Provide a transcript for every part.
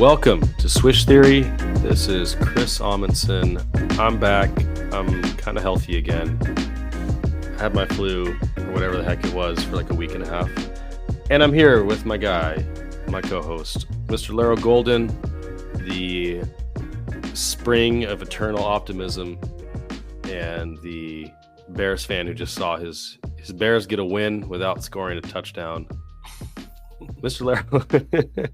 Welcome to Swish Theory. This is Chris Amundsen. I'm back. I'm kind of healthy again. I had my flu or whatever the heck it was for like a week and a half. And I'm here with my guy, my co-host, Mr. Larro Golden, the spring of eternal optimism and the Bears fan who just saw his Bears get a win without scoring a touchdown. Mr. Larro,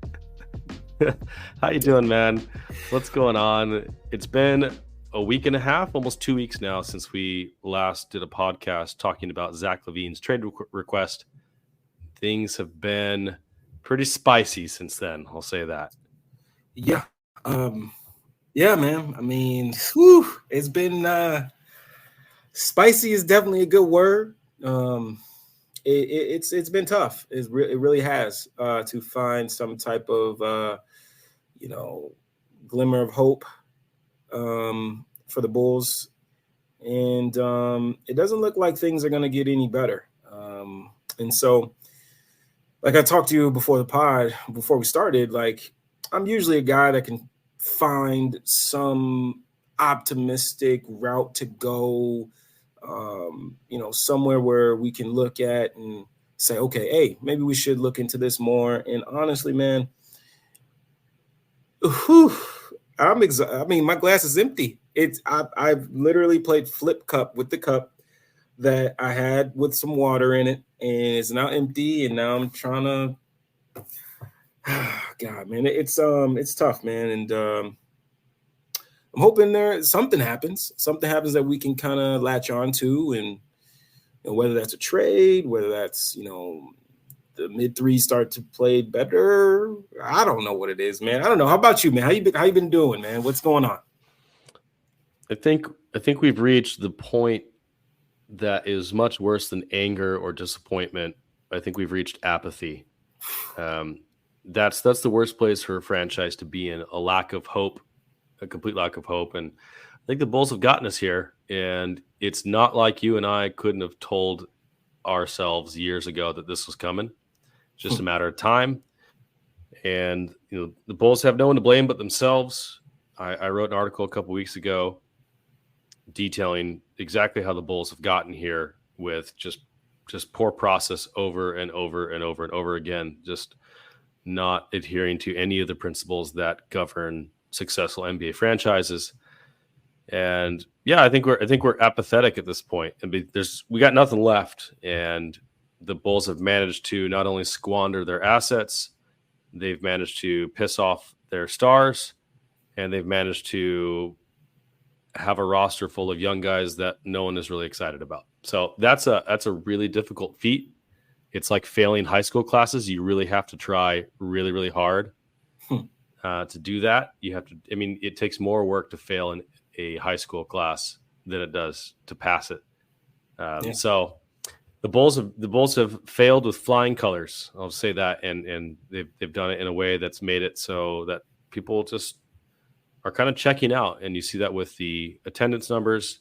how you doing, man? What's going on? It's been a week and a half, almost 2 weeks now since we last did a podcast talking about Zach LaVine's trade request. Things have been pretty spicy since then. I'll say that. Yeah. Man. I mean, it's been spicy is definitely a good word. It's been tough. It really has to find some type of glimmer of hope for the Bulls, and it doesn't look like things are going to get any better. And so, like I talked to you before the pod, before we started, like I'm usually a guy that can find some optimistic route to go. Somewhere where we can look at and say, okay, hey, maybe we should look into this more. And honestly, man, my glass is empty. I've literally played flip cup with the cup that I had with some water in it, and it's now empty. And now I'm trying to, God, man, it's tough, man. And I'm hoping something happens that we can kind of latch on to, and whether that's a trade, whether that's, the mid threes start to play better. I don't know what it is, man. I don't know. How about you, man? How you been doing, man? What's going on? I think we've reached the point that is much worse than anger or disappointment. I think we've reached apathy. That's the worst place for a franchise to be in, a lack of hope. A complete lack of hope. And I think the Bulls have gotten us here. And it's not like you and I couldn't have told ourselves years ago that this was coming. It's just a matter of time. And, the Bulls have no one to blame but themselves. I wrote an article a couple weeks ago detailing exactly how the Bulls have gotten here with just poor process over and over and over and over again, just not adhering to any of the principles that govern successful NBA franchises. And yeah, I think we're apathetic at this point. And we got nothing left. And the Bulls have managed to not only squander their assets, they've managed to piss off their stars, and they've managed to have a roster full of young guys that no one is really excited about. So that's a really difficult feat. It's like failing high school classes. You really have to try really, really hard. To do that, you have to. I mean, it takes more work to fail in a high school class than it does to pass it. So the Bulls have failed with flying colors. I'll say that, and they've done it in a way that's made it so that people just are kind of checking out, and you see that with the attendance numbers.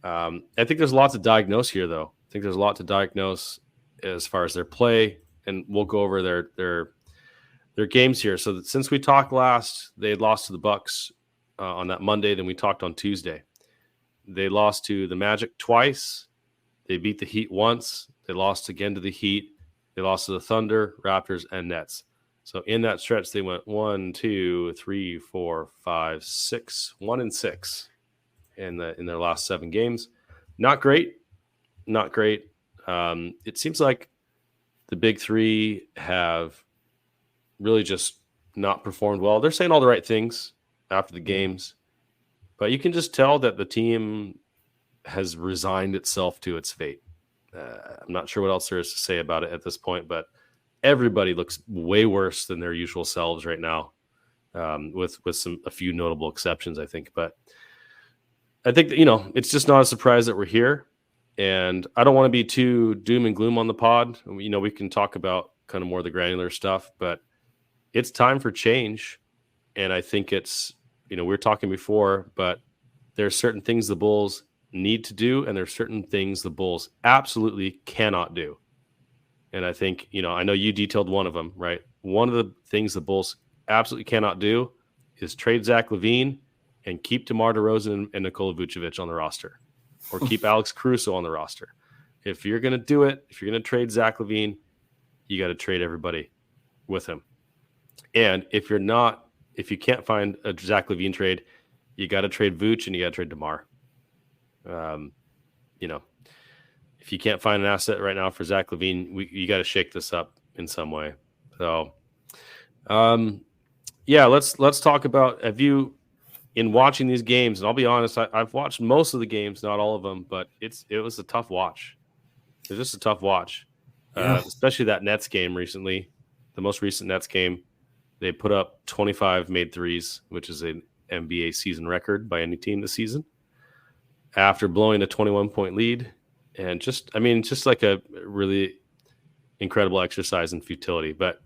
I think there's a lot to diagnose here, though. I think there's a lot to diagnose as far as their play, and we'll go over their games here. So that since we talked last, they had lost to the Bucks on that Monday. Then we talked on Tuesday. They lost to the Magic twice. They beat the Heat once. They lost again to the Heat. They lost to the Thunder, Raptors, and Nets. So in that stretch, they went 1, 2, 3, 4, 5, 6, 1-6 in their last 7 games. Not great. Not great. It seems like the big three have really just not performed well. They're saying all the right things after the games, but you can just tell that the team has resigned itself to its fate. I'm not sure what else there is to say about it at this point, but everybody looks way worse than their usual selves right now, with a few notable exceptions, I think. But I think that, it's just not a surprise that we're here, and I don't want to be too doom and gloom on the pod. We can talk about kind of more of the granular stuff, but it's time for change. And I think it's, we were talking before, but there's certain things the Bulls need to do, and there's certain things the Bulls absolutely cannot do. And I think, I know you detailed one of them, right? One of the things the Bulls absolutely cannot do is trade Zach LaVine and keep DeMar DeRozan and Nikola Vucevic on the roster, or keep Alex Caruso on the roster. If you're going to do it, if you're going to trade Zach LaVine, you got to trade everybody with him. And if you can't find a Zach LaVine trade, you got to trade Vooch and you got to trade DeMar. If you can't find an asset right now for Zach LaVine, you got to shake this up in some way. So, let's talk about, have you, in watching these games, and I'll be honest, I've watched most of the games, not all of them, but it was a tough watch. It was just a tough watch, especially that Nets game recently, the most recent Nets game. They put up 25 made threes, which is an NBA season record by any team this season, after blowing a 21-point lead. And just like a really incredible exercise in futility. But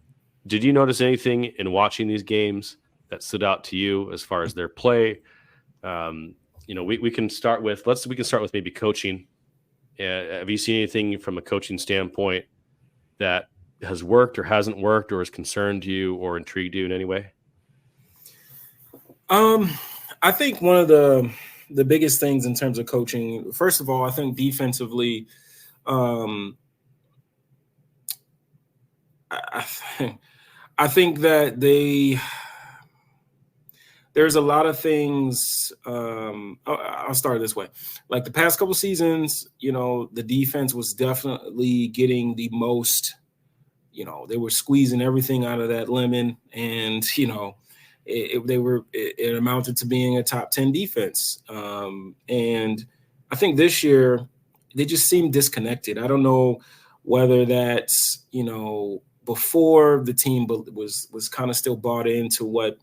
did you notice anything in watching these games that stood out to you as far as their play? We can start with maybe coaching. Have you seen anything from a coaching standpoint that has worked or hasn't worked or has concerned you or intrigued you in any way? I think one of the biggest things in terms of coaching, first of all, I think defensively, I think that there's a lot of things. I'll start this way. Like the past couple seasons, the defense was definitely getting the most, they were squeezing everything out of that lemon, and, it amounted to being a top 10 defense. And I think this year they just seem disconnected. I don't know whether that's, before the team was kind of still bought into what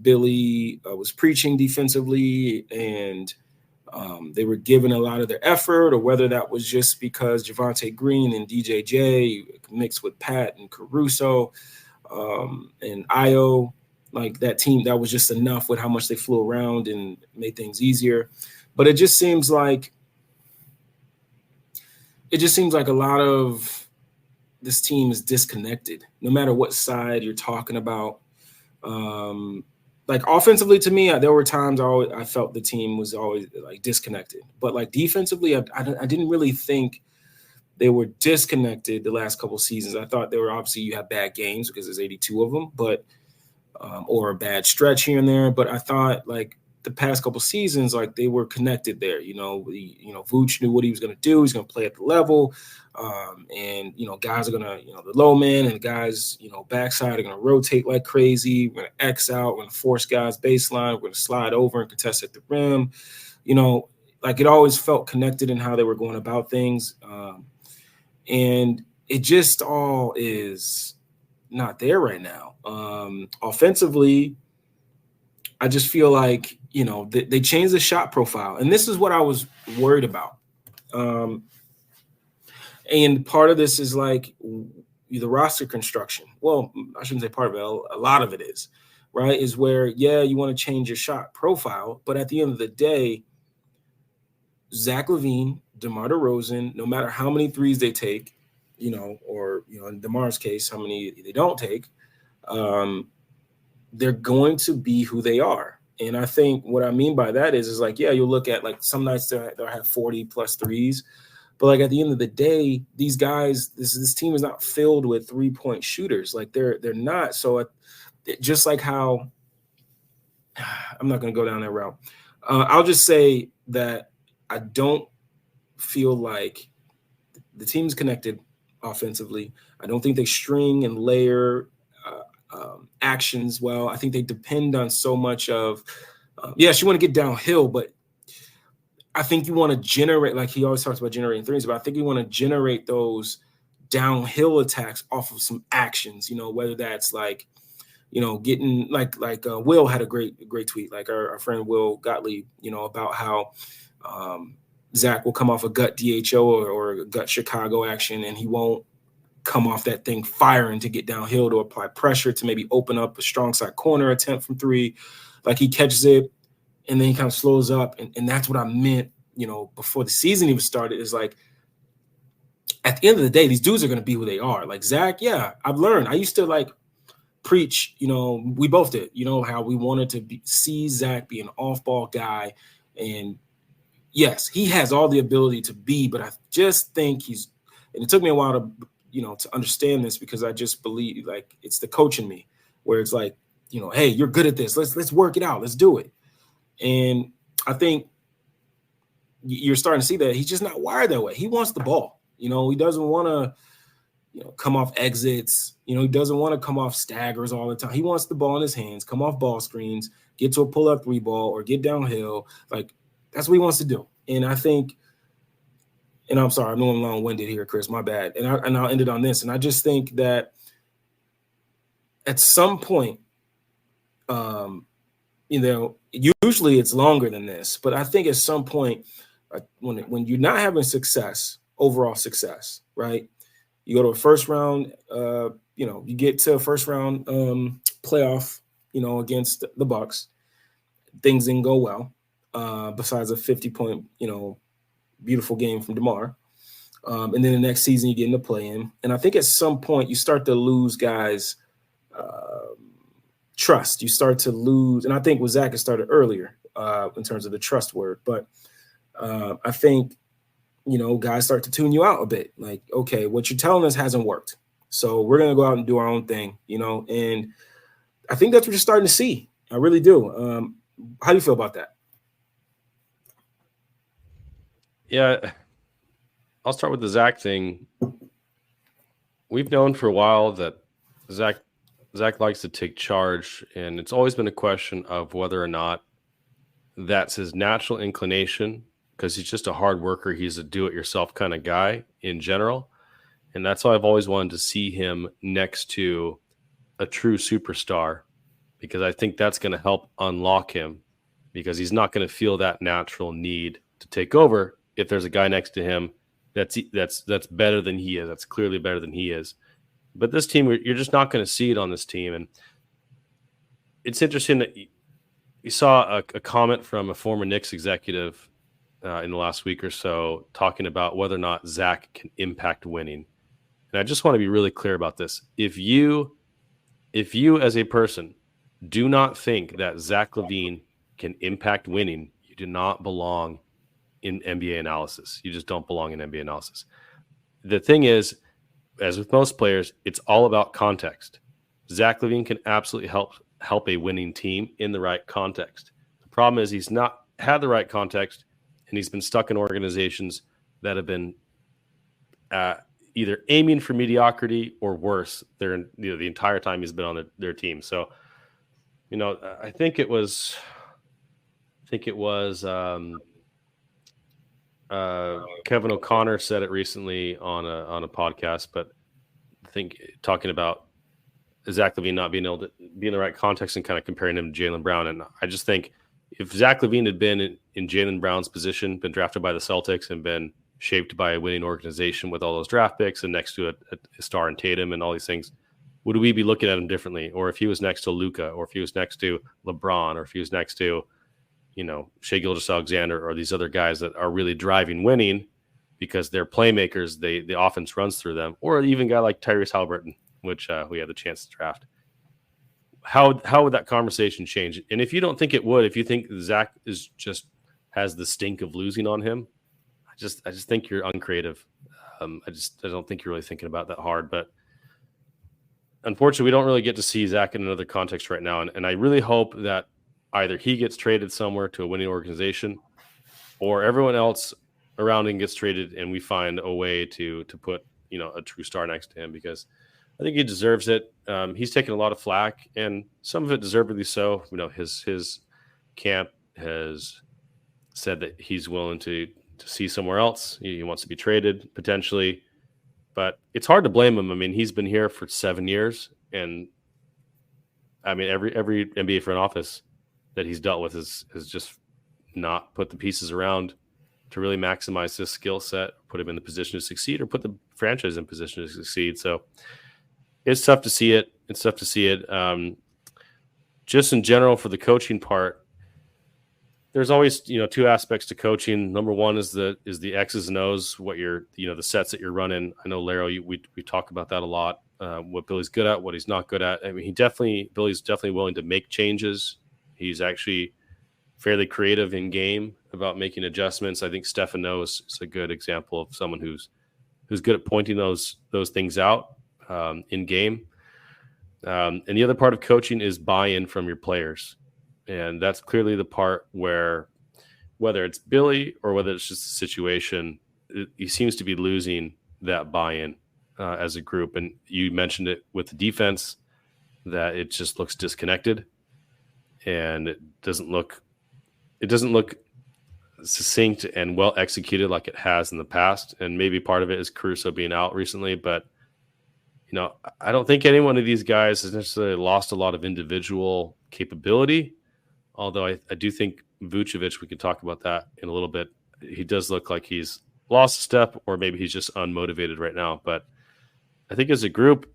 Billy was preaching defensively, and they were giving a lot of their effort, or whether that was just because Javonte Green and DJJ mixed with Pat and Caruso and Io, like that team, that was just enough with how much they flew around and made things easier. But it just seems like a lot of this team is disconnected, no matter what side you're talking about. Like offensively, to me, there were times I felt the team was always like disconnected, but like defensively, I didn't really think they were disconnected the last couple of seasons. I thought they were, obviously you have bad games because there's 82 of them, but or a bad stretch here and there. But I thought like the past couple of seasons, like they were connected there. Vooch knew what he was going to do. He's going to play at the level. And guys are going to, the low man and the guys, backside are going to rotate like crazy. We're going to X out. We're going to force guys baseline. We're going to slide over and contest at the rim. Like it always felt connected in how they were going about things. And it just all is not there right now. Offensively, I just feel like, they changed the shot profile. And this is what I was worried about. And part of this is like the roster construction. Well, I shouldn't say part of it. A lot of it is, right, is where, you want to change your shot profile. But at the end of the day, Zach LaVine, DeMar DeRozan, no matter how many threes they take, or, in DeMar's case, how many they don't take, they're going to be who they are. And I think what I mean by that is like, you'll look at like some nights they'll have 40 plus threes. But like at the end of the day, these guys, this team is not filled with 3-point shooters. Like they're not. So just like how I'm not going to go down that route. I'll just say that I don't feel like the team's connected offensively. I don't think they string and layer actions well. I think they depend on so much of, yes, you want to get downhill, but I think you want to generate, like he always talks about generating threes, but I think you want to generate those downhill attacks off of some actions, whether that's like, getting like Will had a great tweet, like our friend Will Gottlieb, about how Zach will come off a gut DHO or a gut Chicago action, and he won't come off that thing firing to get downhill to apply pressure to maybe open up a strong side corner attempt from three. Like he catches it and then he kind of slows up. And that's what I meant, before the season even started, is like, at the end of the day, these dudes are going to be who they are. Like Zach, I've learned. I used to like preach, we both did, how we wanted to see Zach be an off-ball guy. And yes, he has all the ability to be, but I just think and it took me a while to, to understand this, because I just believe like it's the coach in me where it's like, hey, you're good at this. Let's work it out. Let's do it. And I think you're starting to see that he's just not wired that way. He wants the ball. He doesn't want to, come off exits. He doesn't want to come off staggers all the time. He wants the ball in his hands, come off ball screens, get to a pull-up 3 ball or get downhill. Like, that's what he wants to do. And I think, and I'm sorry, I'm going long-winded here, Kris, my bad. And I'll end it on this. And I just think that at some point, usually it's longer than this, but I think at some point, when you're not having overall success, right? You go to a first round, you get to a first round playoff, against the Bucks. Things didn't go well, besides a 50-point, beautiful game from DeMar. And then the next season you get in the play-in. And I think at some point you start to lose guys' trust. You start to lose, and I think with Zach it started earlier in terms of the trust word. But I think, guys start to tune you out a bit. Like, okay, what you're telling us hasn't worked, so we're going to go out and do our own thing, and I think that's what you're starting to see. I really do. How do you feel about that? Yeah, I'll start with the Zach thing. We've known for a while that Zach likes to take charge, and it's always been a question of whether or not that's his natural inclination, because he's just a hard worker. He's a do-it-yourself kind of guy in general. And that's why I've always wanted to see him next to a true superstar, because I think that's going to help unlock him, because he's not going to feel that natural need to take over if there's a guy next to him that's better than he is, that's clearly better than he is. But this team, you're just not going to see it on this team. And it's interesting that you saw a comment from a former Knicks executive in the last week or so talking about whether or not Zach can impact winning. And I just want to be really clear about this. If you as a person do not think that Zach LaVine can impact winning, you do not belong in NBA analysis. You just don't belong in NBA analysis. The thing is, as with most players, it's all about context. Zach LaVine can absolutely help a winning team in the right context. The problem is he's not had the right context, and he's been stuck in organizations that have been either aiming for mediocrity or worse. They're the entire time he's been on their team. So, I think it was Kevin O'Connor said it recently on a podcast, but I think talking about Zach LaVine not being able to be in the right context and kind of comparing him to Jaylen Brown. And I just think if Zach LaVine had been in Jaylen Brown's position, been drafted by the Celtics and been shaped by a winning organization with all those draft picks and next to a star in Tatum and all these things, would we be looking at him differently? Or if he was next to Luka, or if he was next to LeBron, or if he was next to, Shai Gilgeous-Alexander, or these other guys that are really driving winning because they're playmakers, the offense runs through them, or even a guy like Tyrese Haliburton, which we had the chance to draft. How would that conversation change? And if you don't think it would, if you think Zach has the stink of losing on him, I just think you're uncreative. I don't think you're really thinking about that hard. But unfortunately, we don't really get to see Zach in another context right now. And I really hope that either he gets traded somewhere to a winning organization, or everyone else around him gets traded, and we find a way to put a true star next to him, because I think he deserves it. He's taken a lot of flack, and some of it deservedly so. His camp has said that he's willing to see somewhere else. He wants to be traded potentially, but it's hard to blame him. I mean, he's been here for 7 years, and I mean, every NBA front office that he's dealt with has just not put the pieces around to really maximize his skill set, put him in the position to succeed, or put the franchise in position to succeed. So it's tough to see it. Just in general, for the coaching part, there's always, two aspects to coaching. Number one is the X's and O's, what you're, the sets that you're running. I know, Larro, we talk about that a lot. what Billy's good at, what he's not good at. I mean, Billy's definitely willing to make changes. He's actually fairly creative in game about making adjustments. I think Stefano is a good example of someone who's good at pointing those things out in game. And the other part of coaching is buy-in from your players. And that's clearly the part where, whether it's Billy or whether it's just a situation, he seems to be losing that buy-in as a group. And you mentioned it with the defense, that it just looks disconnected, and it doesn't look succinct and well executed like it has in the past. And maybe part of it is Caruso being out recently, but I don't think any one of these guys has necessarily lost a lot of individual capability. Although I do think Vucevic, we can talk about that in a little bit. He does look like he's lost a step, or maybe he's just unmotivated right now. But I think as a group,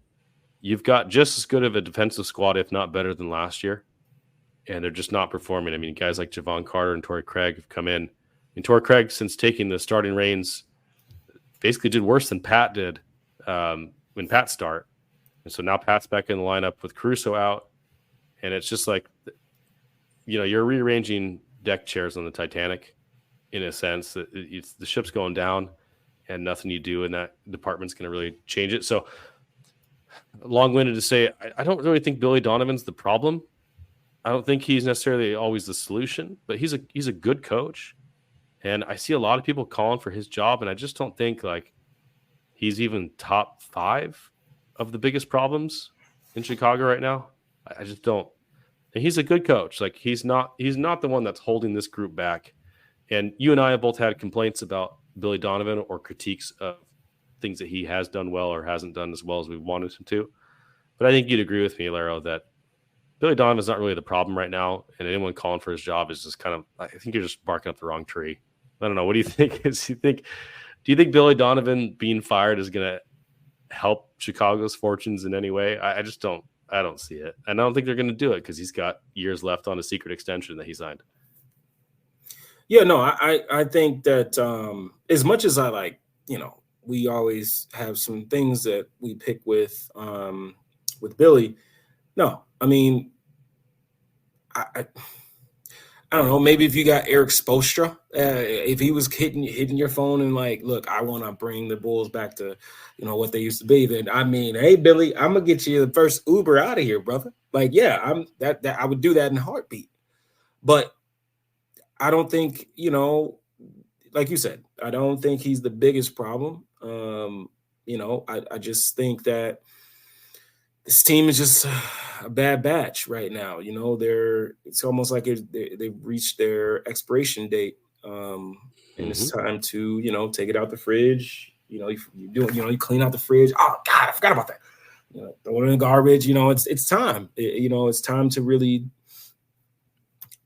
you've got just as good of a defensive squad, if not better, than last year. And they're just not performing. I mean, guys like Javon Carter and Torrey Craig have come in. And Torrey Craig, since taking the starting reins, basically did worse than Pat did when Pat started. And so now Pat's back in the lineup with Caruso out. And it's just like, you're rearranging deck chairs on the Titanic, in a sense. That the ship's going down, and nothing you do in that department's going to really change it. So long-winded to say, I don't really think Billy Donovan's the problem. I don't think he's necessarily always the solution, but he's a good coach. And I see a lot of people calling for his job, and I just don't think he's even top 5 of the biggest problems in Chicago right now. I just don't. And he's a good coach. He's not the one that's holding this group back. And you and I have both had complaints about Billy Donovan, or critiques of things that he has done well or hasn't done as well as we wanted him to. But I think you'd agree with me, Larro, that Billy Donovan's not really the problem right now, and anyone calling for his job is just kind of, I think you're just barking up the wrong tree. I don't know. What do you think? Do you think Billy Donovan being fired is going to help Chicago's fortunes in any way? I just don't. I don't see it. And I don't think they're going to do it because he's got years left on a secret extension that he signed. Yeah, no, I think that as much as I we always have some things that we pick with Billy. No, I mean, I don't know. Maybe if you got Eric Spoelstra, if he was hitting your phone and look, I want to bring the Bulls back to, what they used to be. Then I mean, hey Billy, I'm gonna get you the first Uber out of here, brother. Yeah, I would do that in a heartbeat. But I don't think, like you said, I don't think he's the biggest problem. I just think that this team is just a bad batch right now. It's almost like they've reached their expiration date, and it's time to take it out the fridge. You clean out the fridge. Oh God, I forgot about that. Throw it in the garbage. It's time. It's time to really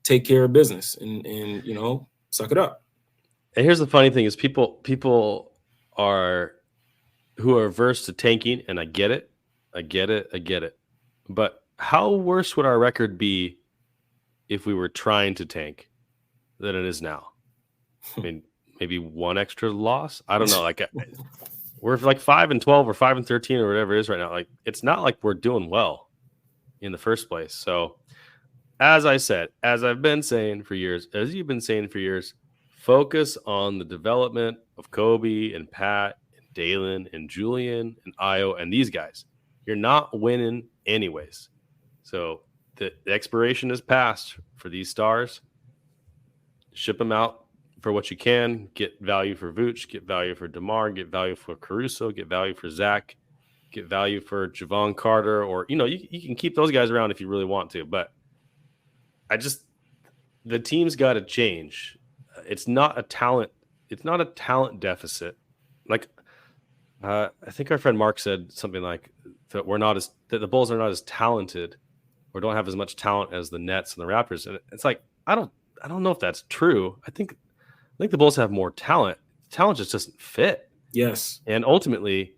take care of business and suck it up. And here's the funny thing: is people are who are averse to tanking, and I get it. But how worse would our record be if we were trying to tank than it is now? I mean, maybe one extra loss. I don't know. We're 5-12 or 5-13 or whatever it is right now. It's not like we're doing well in the first place. So, as I said, as I've been saying for years, as you've been saying for years, focus on the development of Kobe and Pat and Dalen and Julian and Ayo and these guys. You're not winning anyways. So the expiration is passed for these stars. Ship them out for what you can. Get value for Vooch, get value for DeMar, get value for Caruso, get value for Zach, get value for Javon Carter, or you can keep those guys around if you really want to. But the team's got to change. It's not a talent deficit. I think our friend Mark said something like that that the Bulls are not as talented or don't have as much talent as the Nets and the Raptors. And it's I don't know if that's true. I think the Bulls have more talent. Talent just doesn't fit. Yes. And ultimately,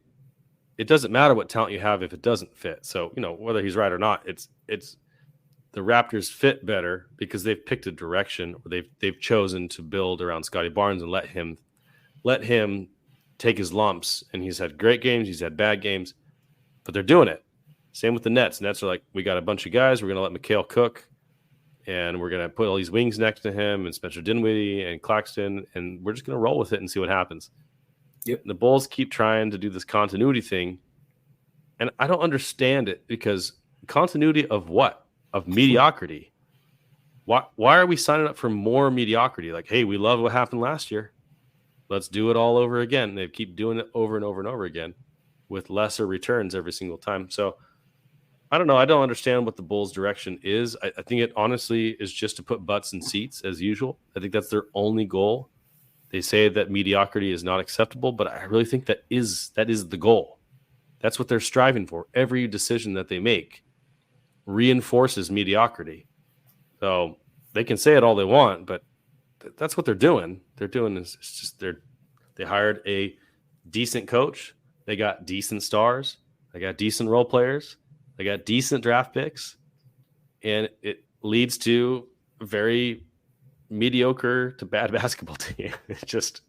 it doesn't matter what talent you have if it doesn't fit. So, whether he's right or not, it's the Raptors fit better because they've picked a direction, or they've chosen to build around Scotty Barnes and let him take his lumps. And he's had great games, he's had bad games, but they're doing it. Same with the Nets. Nets are like, we got a bunch of guys. We're going to let Mikal cook, and we're going to put all these wings next to him and Spencer Dinwiddie and Claxton, and we're just going to roll with it and see what happens. Yep. The Bulls keep trying to do this continuity thing, and I don't understand it, because continuity of what? Of mediocrity. Why are we signing up for more mediocrity? Like, hey, we love what happened last year. Let's do it all over again. They keep doing it over and over and over again with lesser returns every single time. So I don't know. I don't understand what the Bulls' direction is. I think it honestly is just to put butts in seats as usual. I think that's their only goal. They say that mediocrity is not acceptable, but I really think that is the goal. That's what they're striving for. Every decision that they make reinforces mediocrity. So they can say it all they want, but that's what they're doing. They're doing is just they hired a decent coach. They got decent stars. They got decent role players. They got decent draft picks, and it leads to a very mediocre to bad basketball team. It's just,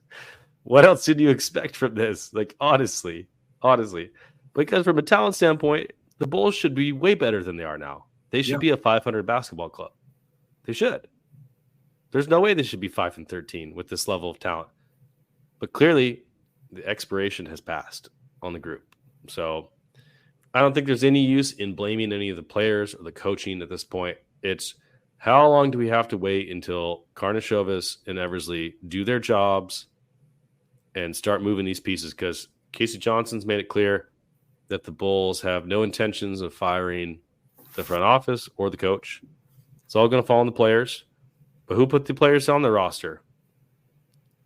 what else did you expect from this? Like, honestly, because from a talent standpoint, the Bulls should be way better than they are now. They should be a 500 basketball club. They should. There's no way they should be 5-13 with this level of talent. But clearly, the expiration has passed on the group. So I don't think there's any use in blaming any of the players or the coaching at this point. It's, how long do we have to wait until Karnisovas and Eversley do their jobs and start moving these pieces? Because Casey Johnson's made it clear that the Bulls have no intentions of firing the front office or the coach. It's all going to fall on the players. But who put the players on the roster?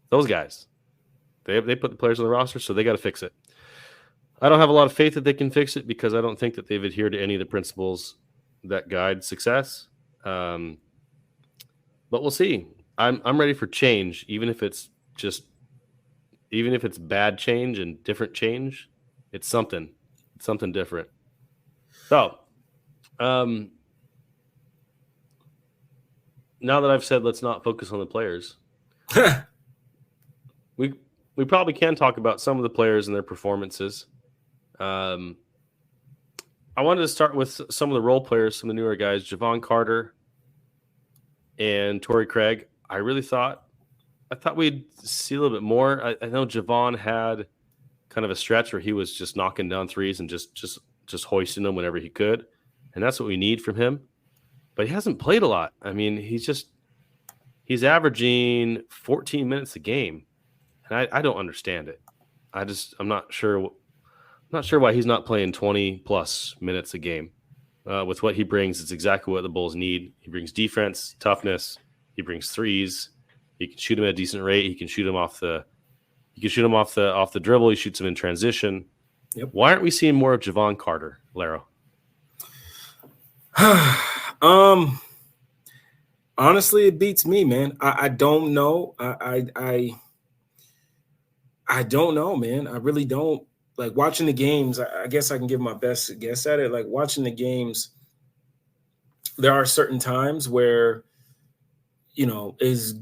Those guys. They put the players on the roster, so they got to fix it. I don't have a lot of faith that they can fix it, because I don't think that they've adhered to any of the principles that guide success. But we'll see. I'm ready for change, even if it's bad change and different change. It's something different. So, now that I've said let's not focus on the players, we probably can talk about some of the players and their performances. I wanted to start with some of the role players, some of the newer guys, Javon Carter and Torrey Craig. I thought we'd see a little bit more. I know Javon had kind of a stretch where he was just knocking down threes and just hoisting them whenever he could, and that's what we need from him. But he hasn't played a lot. I mean, he's averaging 14 minutes a game, and I don't understand it. I'm not sure why he's not playing 20 plus minutes a game. With what he brings, it's exactly what the Bulls need. He brings defense, toughness. He brings threes. He can shoot them at a decent rate. He can shoot them off the dribble. He shoots them in transition. Yep. Why aren't we seeing more of Javon Carter, Larro? Honestly, it beats me, man. I don't know. I don't know, man. I really don't. Like, watching the games, I guess I can give my best guess at it. Like, watching the games, there are certain times where, is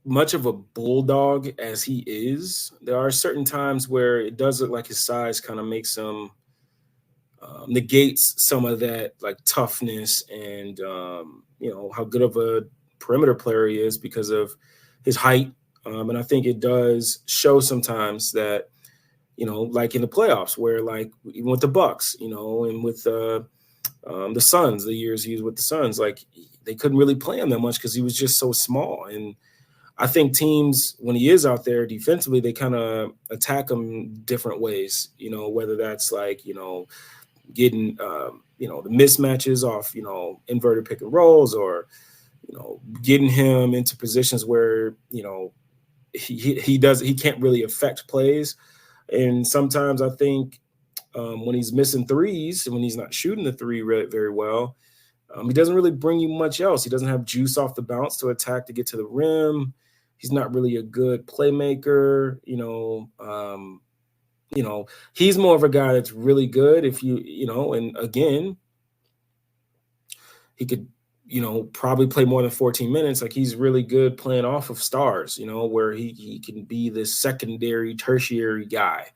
much of a bulldog as he is, there are certain times where it does look like his size kind of makes him negates some of that, like, toughness and how good of a perimeter player he is because of his height. And I think it does show sometimes that, like in the playoffs, where, like, even with the Bucks, and with the Suns, the years he was with the Suns, like, they couldn't really play him that much because he was just so small. And I think teams, when he is out there defensively, they kind of attack him different ways, whether that's like, getting, the mismatches off, inverted pick and rolls, or, getting him into positions where, he can't really affect plays. And sometimes I think when he's missing threes and when he's not shooting the three very well, he doesn't really bring you much else. He doesn't have juice off the bounce to attack to get to the rim. He's not really a good playmaker. He's more of a guy that's really good if and again, he could probably play more than 14 minutes. Like, he's really good playing off of stars, where he can be this secondary, tertiary guy,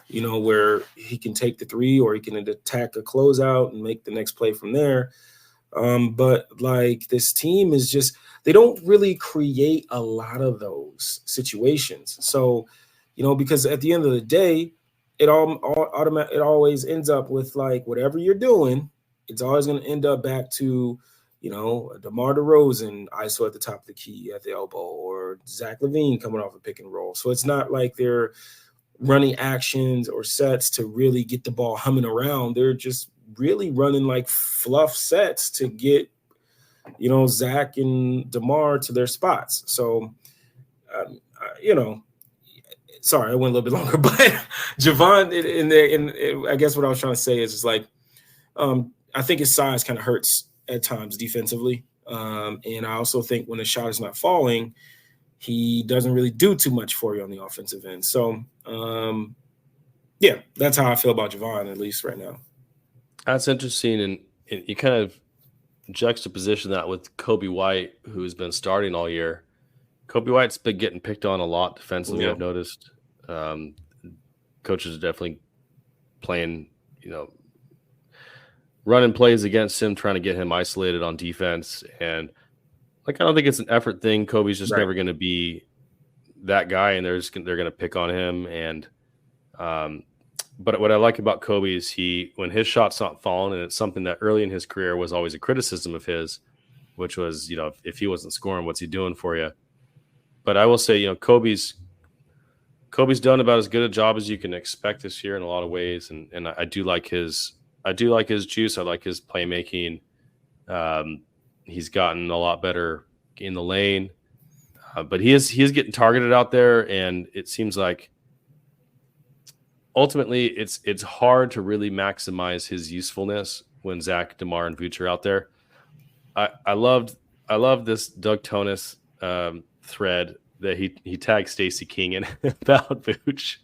where he can take the three or he can attack a closeout and make the next play from there. But like, this team is just, they don't really create a lot of those situations. So, because at the end of the day, it always ends up with, like, whatever you're doing, it's always going to end up back to, DeMar DeRozan ISO at the top of the key at the elbow, or Zach LaVine coming off a pick and roll. So it's not like they're running actions or sets to really get the ball humming around. They're just really running like fluff sets to get, Zach and DeMar to their spots. So, sorry, I went a little bit longer, but Javon, I guess what I was trying to say is just like, I think his size kind of hurts at times defensively. And I also think when the shot is not falling, he doesn't really do too much for you on the offensive end. So, yeah, that's how I feel about Javon, at least right now. That's interesting. And you kind of juxtaposition that with Kobe White, who's been starting all year. Kobe White's been getting picked on a lot defensively, yeah. I've noticed. Coaches are definitely playing, running plays against him, trying to get him isolated on defense. And like, I don't think it's an effort thing. Kobe's just never going to be that guy, and they're going to pick on him. And but what I like about Kobe is when his shot's not falling, and it's something that early in his career was always a criticism of his, which was, if he wasn't scoring, what's he doing for you? But I will say, Kobe's done about as good a job as you can expect this year in a lot of ways, and I do like his juice. I like his playmaking. He's gotten a lot better in the lane, but he is getting targeted out there, and it seems like ultimately it's hard to really maximize his usefulness when Zach, DeMar, and Vooch are out there. I love this Doug Tonis thread that he tagged Stacey King in about Vooch.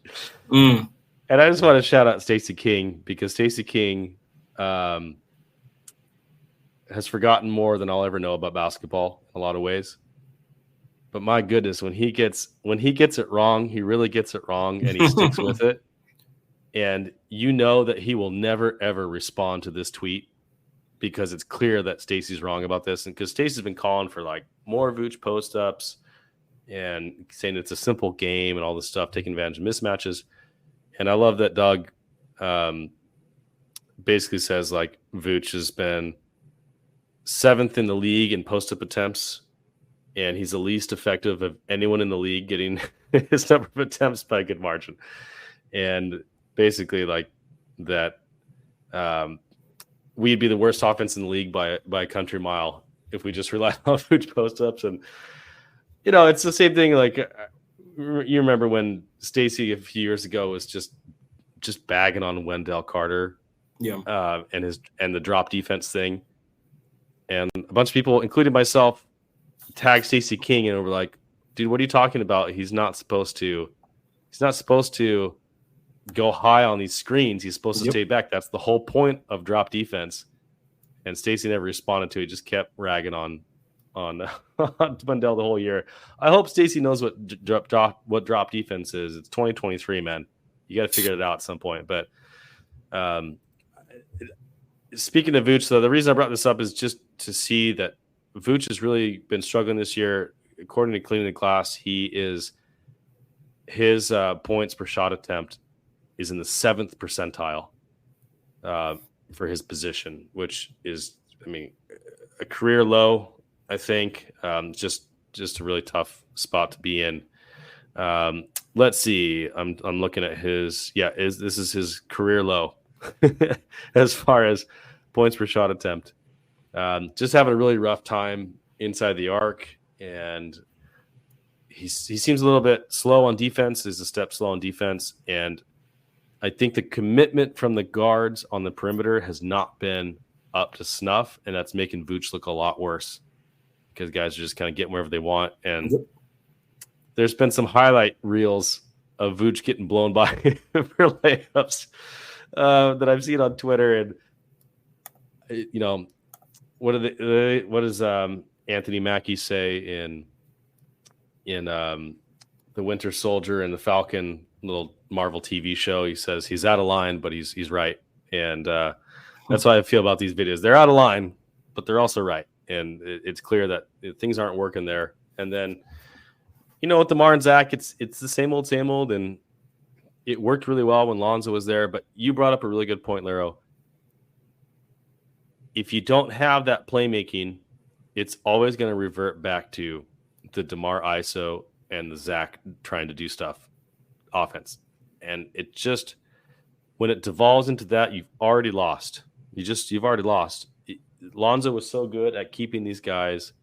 And I just want to shout out Stacey King, because Stacey King has forgotten more than I'll ever know about basketball in a lot of ways. But my goodness, when he gets it wrong, he really gets it wrong, and he sticks with it. And that he will never, ever respond to this tweet, because it's clear that Stacey's wrong about this. And because Stacey's been calling for like more Vooch post-ups and saying it's a simple game and all this stuff, taking advantage of mismatches. And I love that Doug basically says, like, Vooch has been 7th in the league in post-up attempts, and he's the least effective of anyone in the league getting his number of attempts by a good margin. And basically, like, that we'd be the worst offense in the league by a country mile if we just relied on Vooch post-ups. And, it's the same thing. Like, you remember when Stacey a few years ago was just bagging on Wendell Carter, and the drop defense thing, and a bunch of people, including myself, tagged Stacey King, and were like, "Dude, what are you talking about? He's not supposed to go high on these screens. He's supposed to stay back. That's the whole point of drop defense." And Stacey never responded to it; just kept ragging on Wendell the whole year. I hope Stacey knows what drop defense is. It's 2023, man. You got to figure it out at some point. But speaking of Vooch, though, the reason I brought this up is just to see that Vooch has really been struggling this year. According to Cleaning the Class, his points per shot attempt is in the 7th percentile for his position, which is, a career low, I think. Just a really tough spot to be in. Let's see. I'm looking at his. Yeah, this is his career low as far as points per shot attempt. Just having a really rough time inside the arc, and he seems a little bit slow on defense. Is a step slow on defense, and I think the commitment from the guards on the perimeter has not been up to snuff, and that's making Vooch look a lot worse, because guys are just kind of getting wherever they want. And there's been some highlight reels of Vooch getting blown by for layups that I've seen on Twitter. And, what does Anthony Mackie say in the Winter Soldier and the Falcon little Marvel TV show? He says he's out of line, but he's right. And that's how I feel about these videos. They're out of line, but they're also right. And it's clear that things aren't working there. And then, with DeMar and Zach, it's the same old, and it worked really well when Lonzo was there. But you brought up a really good point, Larro. If you don't have that playmaking, it's always going to revert back to the DeMar ISO and the Zach trying to do stuff offense. And it just, when it devolves into that, you've already lost. You've already lost. Lonzo was so good at keeping these guys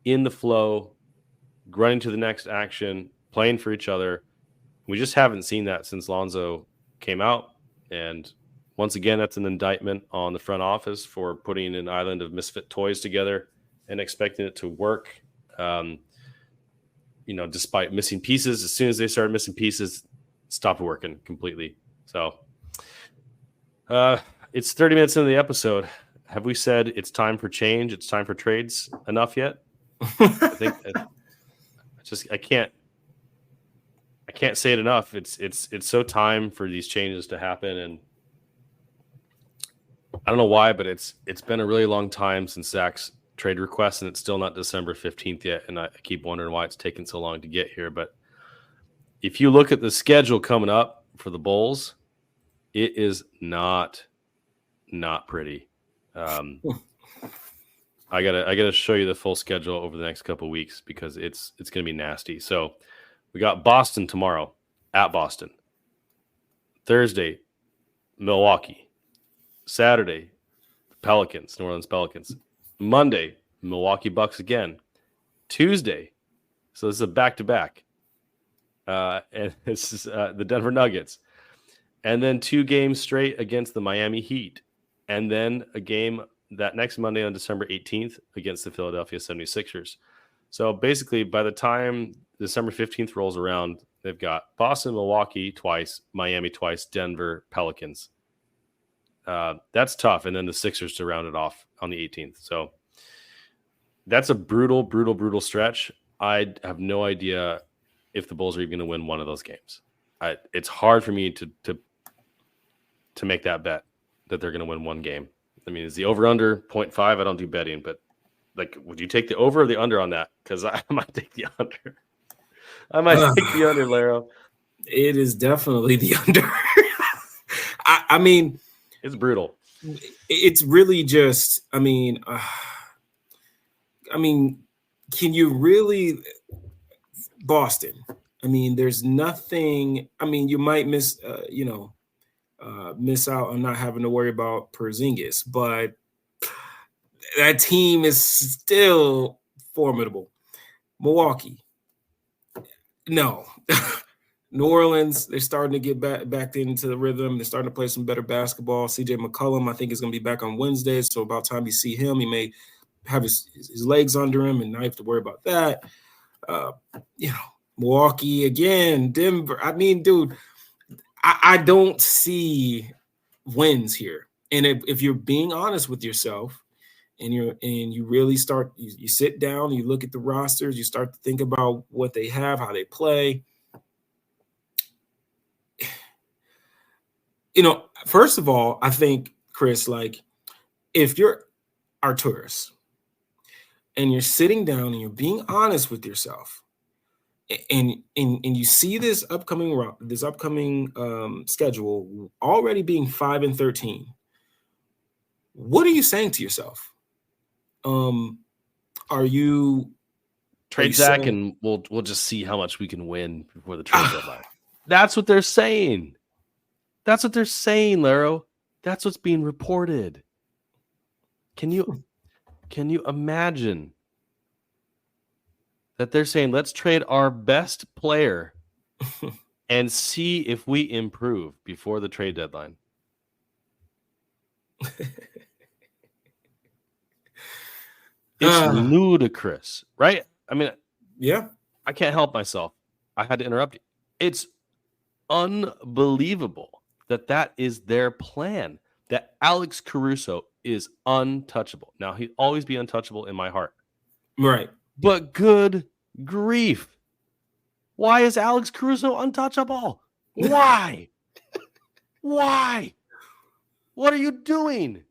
in the flow, running to the next action, playing for each other. We just haven't seen that since Lonzo came out. And once again, that's an indictment on the front office for putting an island of misfit toys together and expecting it to work. Despite missing pieces, as soon as they started missing pieces, stopped working completely. So it's 30 minutes into the episode. Have we said it's time for change? It's time for trades enough yet? I think I can't say it enough. It's so time for these changes to happen, and I don't know why, but it's been a really long time since Zach's trade request, and it's still not December 15th yet. And I keep wondering why it's taken so long to get here. But if you look at the schedule coming up for the Bulls, it is not pretty. I gotta show you the full schedule over the next couple of weeks because it's gonna be nasty. So we got Boston tomorrow at Boston. Thursday, Milwaukee. Saturday, Pelicans, New Orleans Pelicans. Monday, Milwaukee Bucks again. Tuesday, so this is a back-to-back. And this is the Denver Nuggets. And then 2 games straight against the Miami Heat. And then a game that next Monday on December 18th against the Philadelphia 76ers. So basically, by the time December 15th rolls around, they've got Boston, Milwaukee twice, Miami twice, Denver, Pelicans. That's tough. And then the Sixers to round it off on the 18th. So that's a brutal stretch. I have no idea if the Bulls are even going to win one of those games. It's hard for me to make that bet that they're going to win one game. I mean, is the over-under 0.5? I don't do betting, but would you take the over or the under on that? Because I might take the under. I might take the under, Larro. It is definitely the under. I mean, it's brutal. It's really just, can you really, Boston? I mean, there's nothing. I mean, you might miss out on not having to worry about Porzingis, but that team is still formidable. Milwaukee, no. New Orleans, they're starting to get back into the rhythm. They're starting to play some better basketball. CJ McCollum, I think, is going to be back on Wednesday. So about time you see him, he may have his legs under him and not have to worry about that. Milwaukee again, Denver. I mean, dude, I don't see wins here. And if you're being honest with yourself and you really start, you sit down, you look at the rosters, you start to think about what they have, how they play. First of all, I think, Chris, if you're Arturis and you're sitting down and you're being honest with yourself, and you see this upcoming schedule already being 5-13, what are you saying to yourself? Are you trade Zach and we'll just see how much we can win before the trade deadline? That's what they're saying. That's what they're saying, Larro. That's what's being reported. Can you imagine that they're saying, let's trade our best player and see if we improve before the trade deadline? It's ludicrous, right? I mean, yeah, I can't help myself. I had to interrupt you. It's unbelievable that is their plan, that Alex Caruso is untouchable. Now, he'll always be untouchable in my heart. Right. But good grief. Why is Alex Caruso untouchable? Why? Why? What are you doing?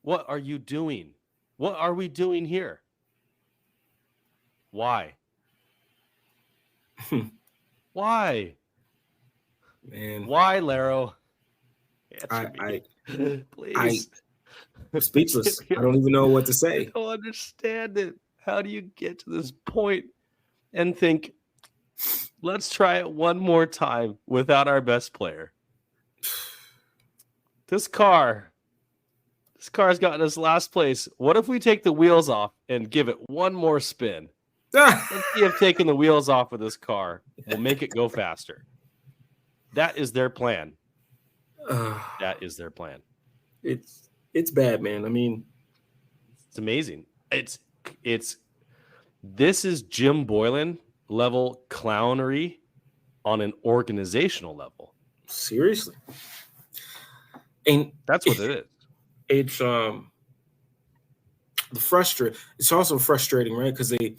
What are you doing? What are we doing here? Why? Why? Man. Why, Larro? Please. I'm speechless. I don't even know what to say. I don't understand it. How do you get to this point and think, let's try it one more time without our best player? This car's gotten us last place. What if we take the wheels off and give it one more spin? Let's see if taking the wheels off of this car will make it go faster. That is their plan. That is their plan. It's bad, man. I mean, it's amazing. This is Jim Boylan level clownery on an organizational level. Seriously. And that's what it is. It's it's also frustrating, right? Because they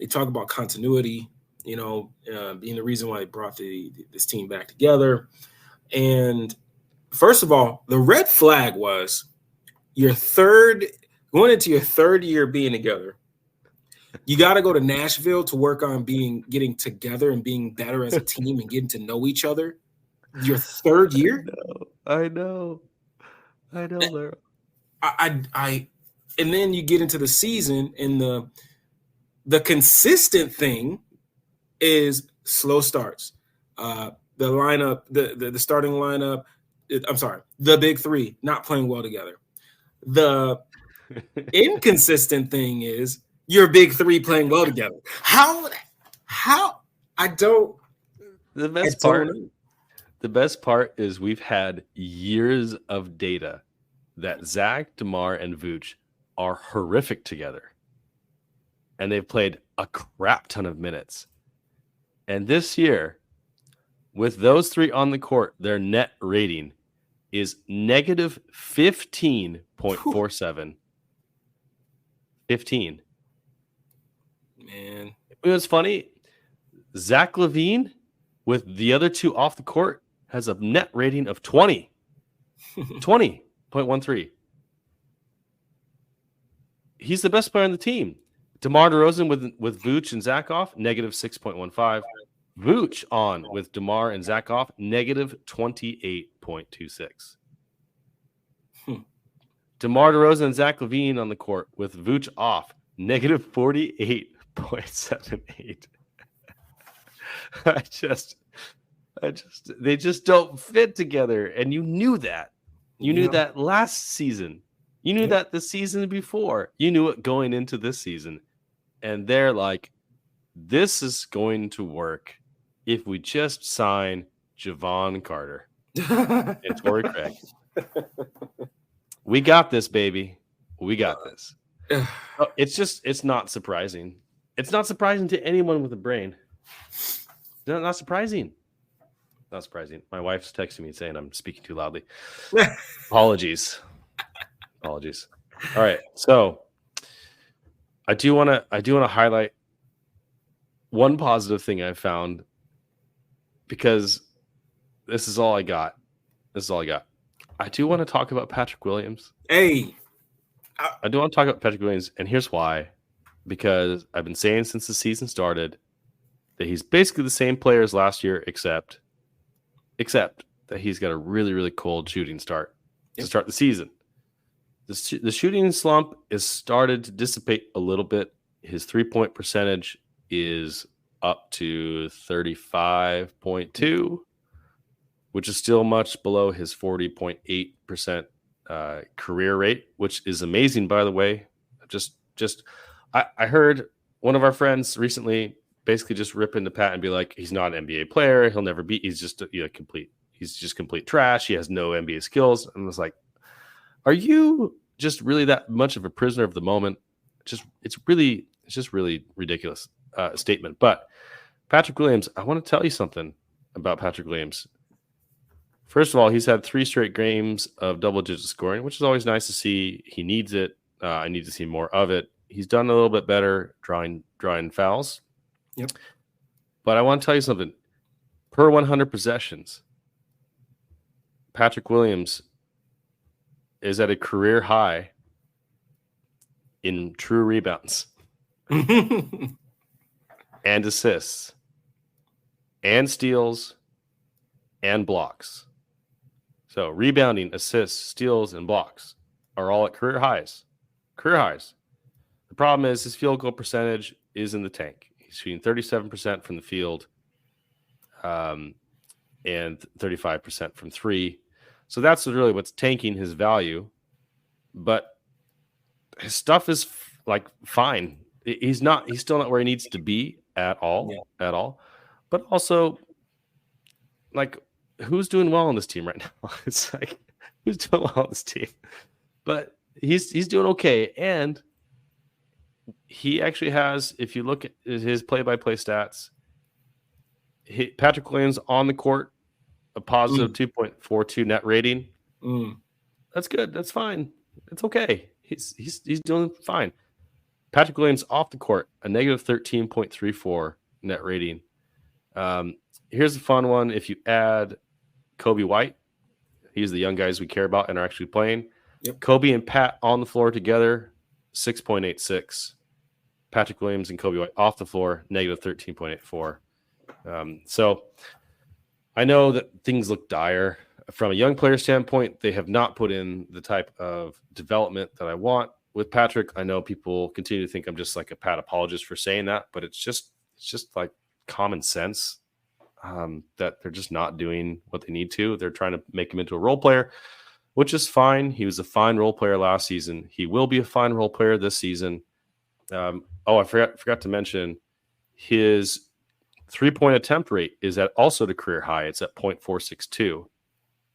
talk about continuity, being the reason why they brought this team back together. And first of all, the red flag was going into your third year being together. You got to go to Nashville to work on getting together and being better as a team and getting to know each other. Your third year? I know, Larro. And then you get into the season, and the consistent thing is slow starts. The lineup, the starting lineup. The big three not playing well together. The inconsistent thing is your big three playing well together. How I don't. The best part is we've had years of data that Zach, DeMar, and Vooch are horrific together. And they've played a crap ton of minutes. And this year, with those three on the court, their net rating is negative 15.47. 15. Man. It was funny. Zach LaVine, with the other two off the court, has a net rating of 20. 20.13. He's the best player on the team. DeMar DeRozan with Vooch and Zach off, negative 6.15. Vooch on with DeMar and Zach off, negative 28.26. DeMar DeRozan and Zach LaVine on the court with Vooch off, negative 48.78. They just don't fit together. And you knew that. You knew that last season. You knew that the season before. You knew it going into this season. And they're like, this is going to work if we just sign Javon Carter and Torrey Craig. We got this, baby. We got this. It's not surprising. It's not surprising to anyone with a brain. Not surprising. Not surprising. My wife's texting me saying I'm speaking too loudly. Apologies. All right. So I do want to highlight one positive thing I found, because this is all I got. I do want to talk about Patrick Williams. Hey. I do want to talk about Patrick Williams, and here's why. Because I've been saying since the season started that he's basically the same player as last year, except that he's got a really, really cold shooting start to start the season. The shooting slump is started to dissipate a little bit. His 3-point percentage is up to 35.2, which is still much below his 40.8% career rate, which is amazing, by the way. I heard one of our friends recently basically just rip into Pat and be like, he's not an NBA player. He'll never be. He's just complete trash. He has no NBA skills. And I was like, are you just really that much of a prisoner of the moment? It's just really ridiculous statement. But Patrick Williams, I want to tell you something about Patrick Williams. First of all, he's had 3 straight games of double-digit scoring, which is always nice to see. He needs it. I need to see more of it. He's done a little bit better drawing fouls. Yep. But I want to tell you something. Per 100 possessions, Patrick Williams is at a career high in true rebounds and assists and steals and blocks. So rebounding, assists, steals, and blocks are all at career highs. Career highs. The problem is his field goal percentage is in the tank. He's shooting 37% from the field and 35% from 3. So that's really what's tanking his value. But his stuff is fine. He's still not where he needs to be at all. But also, who's doing well on this team right now? It's like, who's doing well on this team? But he's doing okay. And he actually has, if you look at his play-by-play stats, Patrick Williams on the court, a positive 2.42 net rating. That's good. That's fine. It's okay. He's doing fine. Patrick Williams off the court, a negative 13.34 net rating. Here's a fun one. If you add Kobe White, he's the young guys we care about and are actually playing. Yep. Kobe and Pat on the floor together, 6.86. Patrick Williams and Kobe White off the floor, negative 13.84. So I know that things look dire. From a young player standpoint, they have not put in the type of development that I want with Patrick. I know people continue to think I'm just like a Pat apologist for saying that, but it's just like common sense that they're just not doing what they need to. They're trying to make him into a role player, which is fine. He was a fine role player last season. He will be a fine role player this season. I forgot to mention his 3-point attempt rate is also the career high. It's at 0.462.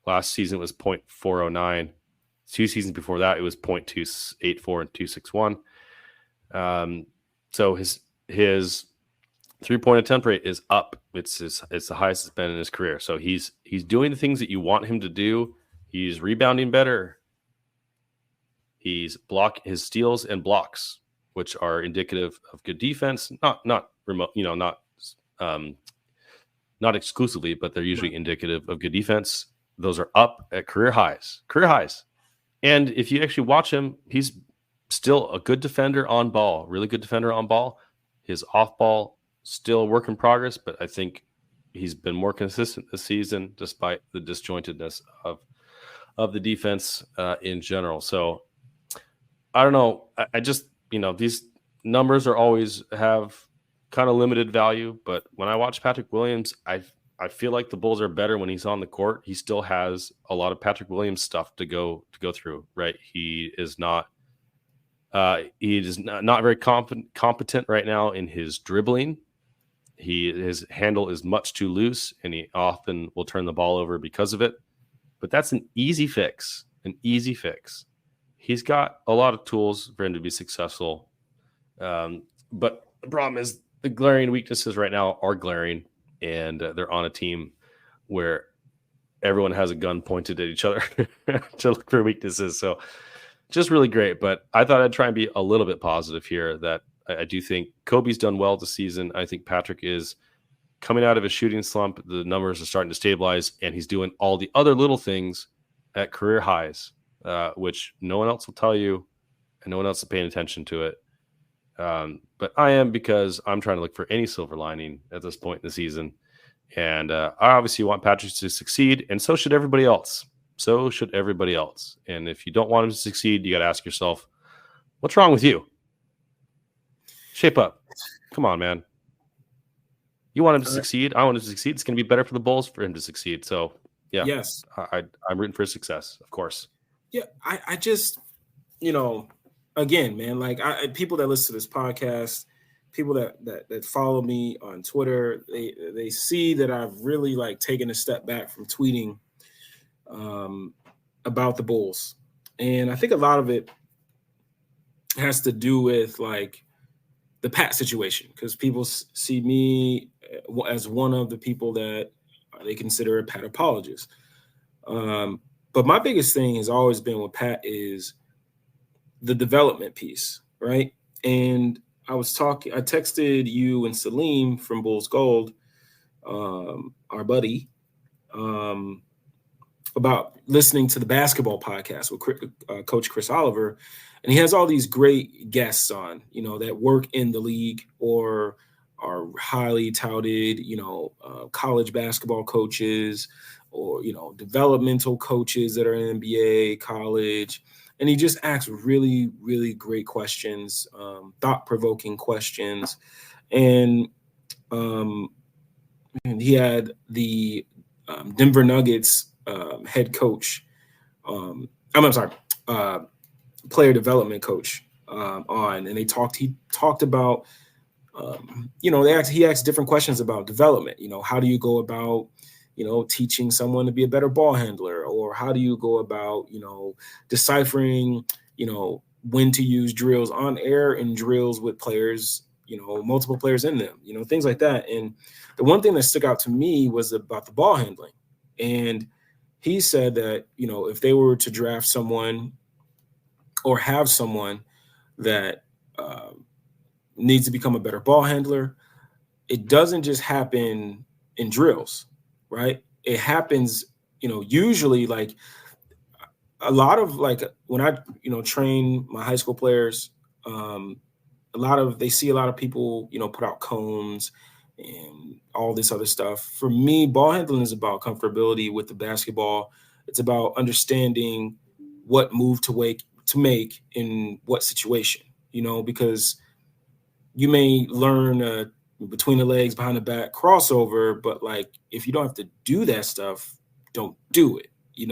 Last season it was 0.409. 2 seasons before that it was 0.284 and 261. So his 3-point attempt rate is up. It's the highest it's been in his career. So he's doing the things that you want him to do. He's rebounding better. He's his steals and blocks, which are indicative of good defense. Not remote, not exclusively, but they're usually indicative of good defense. Those are up at career highs. And if you actually watch him, he's still a good defender on ball, really good defender on ball. His off ball, still a work in progress, but I think he's been more consistent this season despite the disjointedness of the defense in general. So I don't know. I just, these numbers are always have kind of limited value, but when I watch Patrick Williams, I feel like the Bulls are better when he's on the court. He still has a lot of Patrick Williams stuff to go through, right? He is not very competent right now in his dribbling. His handle is much too loose, and he often will turn the ball over because of it. But that's an easy fix. He's got a lot of tools for him to be successful. But the problem is the glaring weaknesses right now are glaring, and they're on a team where everyone has a gun pointed at each other to look for weaknesses. So just really great. But I thought I'd try and be a little bit positive here, that I do think Kobe's done well this season. I think Patrick is coming out of a shooting slump. The numbers are starting to stabilize, and he's doing all the other little things at career highs, which no one else will tell you, and no one else is paying attention to it. But I am, because I'm trying to look for any silver lining at this point in the season. And I obviously want Patrick to succeed, and so should everybody else. And if you don't want him to succeed, you got to ask yourself, what's wrong with you? Shape up. Come on, man. You want him to succeed. I want him to succeed. It's going to be better for the Bulls for him to succeed. So, yeah. Yes. I'm rooting for success, of course. Yeah, I just, again, man, people that listen to this podcast, people that follow me on Twitter, they see that I've really taken a step back from tweeting about the Bulls. And I think a lot of it has to do with the Pat situation, because people see me as one of the people that they consider a Pat apologist. But my biggest thing has always been with Pat is the development piece, right? And I texted you and Salim from Bulls Gold, our buddy, um, about listening to the basketball podcast with Coach Chris Oliver, and he has all these great guests on, that work in the league or are highly touted, college basketball coaches or developmental coaches that are in NBA, college, and he just asks really, really great questions, thought-provoking questions, and he had the Denver Nuggets head coach. I'm sorry, player development coach on, and he talked about, he asked different questions about development. How do you go about, teaching someone to be a better ball handler, or how do you go about, deciphering, when to use drills on air and drills with players, multiple players in them, things like that. And the one thing that stuck out to me was about the ball handling. And he said that, if they were to draft someone or have someone that needs to become a better ball handler, it doesn't just happen in drills, right? It happens, usually like a lot of like when I, train my high school players, they see a lot of people, put out cones and all this other stuff. For me, ball handling is about comfortability with the basketball. It's about understanding what move to make in what situation, because you may learn between the legs, behind the back crossover, but like if you don't have to do that stuff, don't do it. You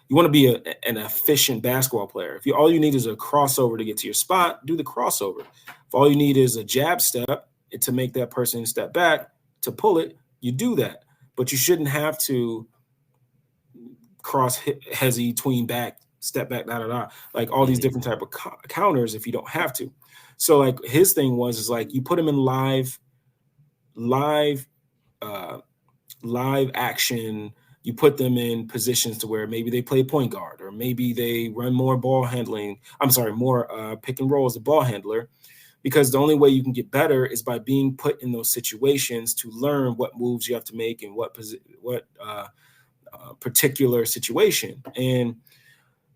want to be an efficient basketball player. If all you need is a crossover to get to your spot, do the crossover. If all you need is a jab step to make that person step back to pull it, you do that. But you shouldn't have to cross hezzy, tween back, step back, like all these different type of counters if you don't have to. So like his thing is like you put him in live action. You put them in positions to where maybe they play point guard, or maybe they run more more pick and roll as a ball handler, because the only way you can get better is by being put in those situations to learn what moves you have to make in what particular situation. And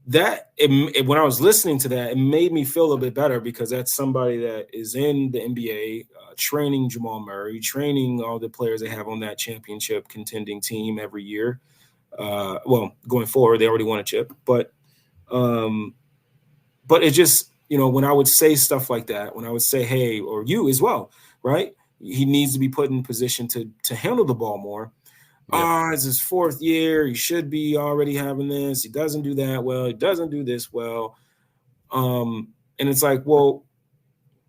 that when I was listening to that, it made me feel a bit better, because that's somebody that is in the NBA, training Jamal Murray, training all the players they have on that championship contending team every year. Going forward, they already won a chip, but it just, when I would say stuff like that, when I would say, hey, or you as well, right? He needs to be put in position to handle the ball more. Yeah. It's his fourth year. He should be already having this. He doesn't do that well. He doesn't do this well. And it's like, well,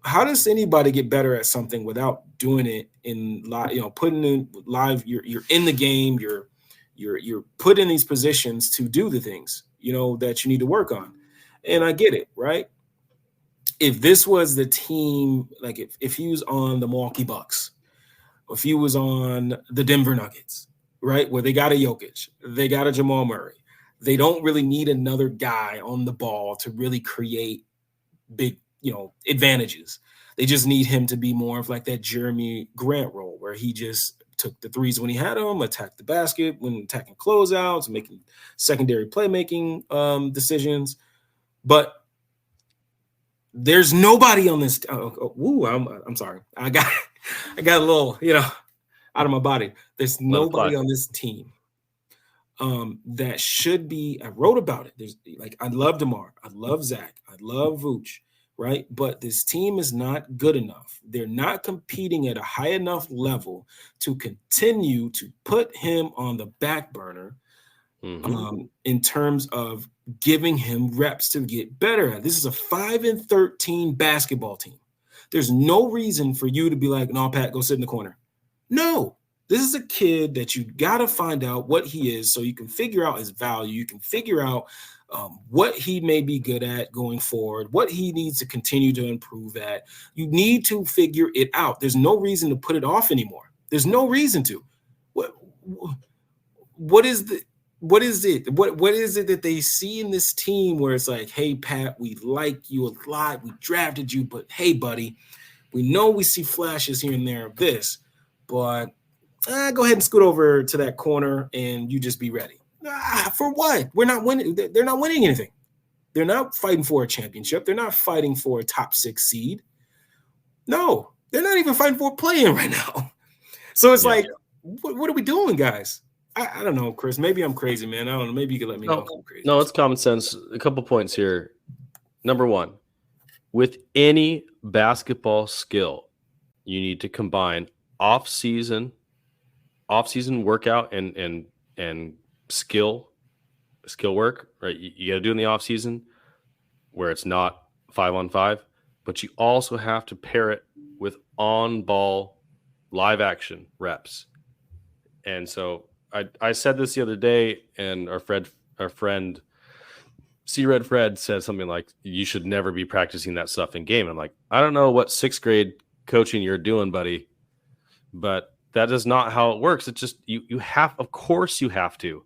how does anybody get better at something without doing it in live? Putting in live. You're in the game. You're put in these positions to do the things that you need to work on. And I get it, right? If this was the team, like if he was on the Milwaukee Bucks, or if he was on the Denver Nuggets, right, where they got a Jokic, they got a Jamal Murray, they don't really need another guy on the ball to really create big, advantages. They just need him to be more of like that Jeremy Grant role, where he just took the threes when he had them, attacked the basket when attacking closeouts, making secondary playmaking decisions. But there's nobody on this. I'm sorry. I got a little, out of my body. There's nobody on this team that should be. I wrote about it. There's I love DeMar. I love Zach. I love Vooch. Right. But this team is not good enough. They're not competing at a high enough level to continue to put him on the back burner in terms of giving him reps to get better at. This is a 5-13 basketball team. There's no reason for you to be like, no, Pat, go sit in the corner. No, this is a kid that you got to find out what he is, so you can figure out his value. You can figure out what he may be good at going forward, what he needs to continue to improve at. You need to figure it out. There's no reason to put it off anymore. There's no reason to. What is the what is it? What is it that they see in this team where it's like, hey, Pat, we like you a lot. We drafted you, but hey, buddy, we know we see flashes here and there of this, but go ahead and scoot over to that corner and you just be ready. For what? We're not winning. They're not winning anything. They're not fighting for a championship. They're not fighting for a top 6 seed. No, they're not even fighting for a play-in right now. So it's like, what are we doing, guys? I don't know, Chris. Maybe I'm crazy, man. I don't know. Maybe you could let me know if I'm crazy. No, it's common sense. A couple points here. Number one, with any basketball skill, you need to combine off-season workout and skill work, right? You got to do in the off-season where it's not 5-on-5, but you also have to pair it with on-ball live action reps. And so I said this the other day, and our friend C-Red Fred said something like, you should never be practicing that stuff in game. And I'm like, I don't know what 6th grade coaching you're doing, buddy, but that is not how it works. It's just you have, of course you have to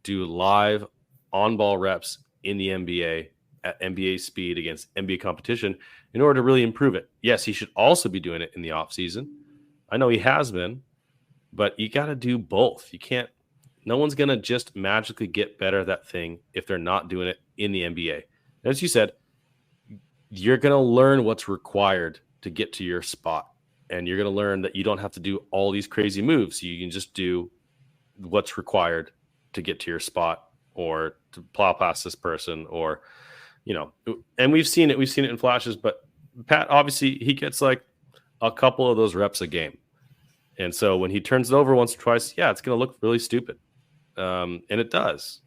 do live on-ball reps in the NBA at NBA speed against NBA competition in order to really improve it. Yes, he should also be doing it in the offseason. I know he has been, but you got to do both. You can't, no one's going to just magically get better at that thing if they're not doing it in the NBA. As you said, you're going to learn what's required to get to your spot. And you're going to learn that you don't have to do all these crazy moves. You can just do what's required to get to your spot or to plow past this person, or, and we've seen it in flashes, but Pat, obviously he gets like a couple of those reps a game. And so when he turns it over once or twice, it's going to look really stupid. And it does.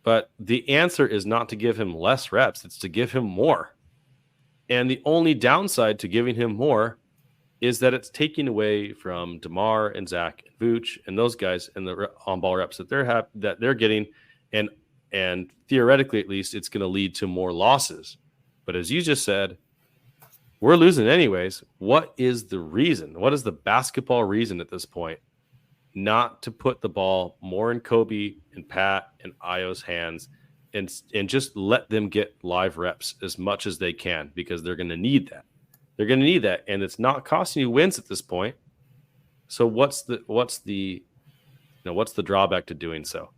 But the answer is not to give him less reps. It's to give him more. And the only downside to giving him more is that it's taking away from DeMar and Zach and Vooch and those guys and the on-ball reps that they're getting. And theoretically, at least, it's going to lead to more losses. But as you just said, we're losing anyways. What is the reason? What is the basketball reason at this point not to put the ball more in Kobe and Pat and Io's hands and just let them get live reps as much as they can, because they're going to need that. And it's not costing you wins at this point. So what's the drawback to doing so?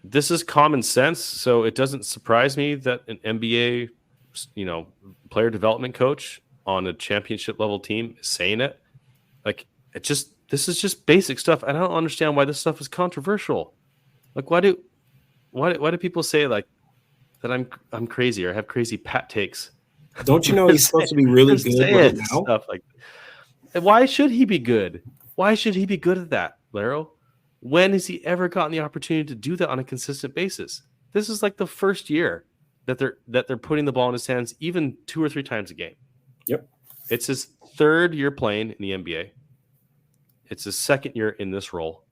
This is common sense, so it doesn't surprise me that an NBA, player development coach on a championship level team is saying it. Like, this is just basic stuff. I don't understand why this stuff is controversial. Like, why do people say like that I'm crazy or have crazy Pat takes? Don't you know he's supposed to be really good right now? Stuff like that. Why should he be good? Why should he be good at that, Larro? When has he ever gotten the opportunity to do that on a consistent basis? This is like the first year that they're putting the ball in his hands even 2 or 3 times a game. Yep. It's his 3rd year playing in the NBA. It's his 2nd year in this role.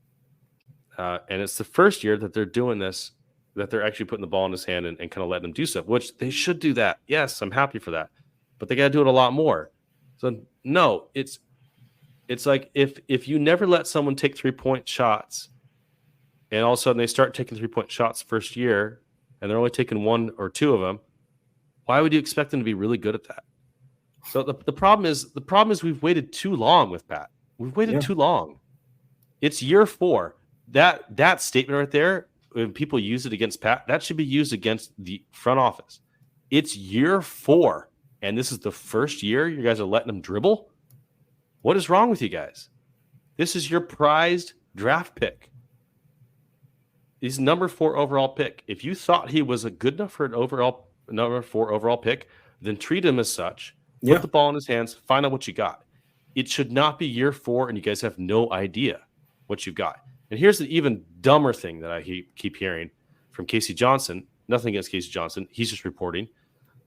And it's the first year that they're doing this, that they're actually putting the ball in his hand and kind of letting him do stuff, which they should do that. Yes, I'm happy for that. But they got to do it a lot more. So, no, it's like if you never let someone take 3-point shots and all of a sudden they start taking 3-point shots first year and they're only taking 1 or 2 of them, why would you expect them to be really good at that? So the problem is we've waited too long with Pat. We've waited too long. It's year 4. That statement right there, when people use it against Pat, that should be used against the front office. It's year 4, and this is the first year you guys are letting him dribble? What is wrong with you guys? This is your prized draft pick. He's number 4 overall pick. If you thought he was a good enough for an number 4 overall pick, then treat him as such. Put the ball in his hands. Find out what you got. It should not be year 4, and you guys have no idea what you've got. And here's the even dumber thing that I keep hearing from Casey Johnson. Nothing against Casey Johnson. He's just reporting.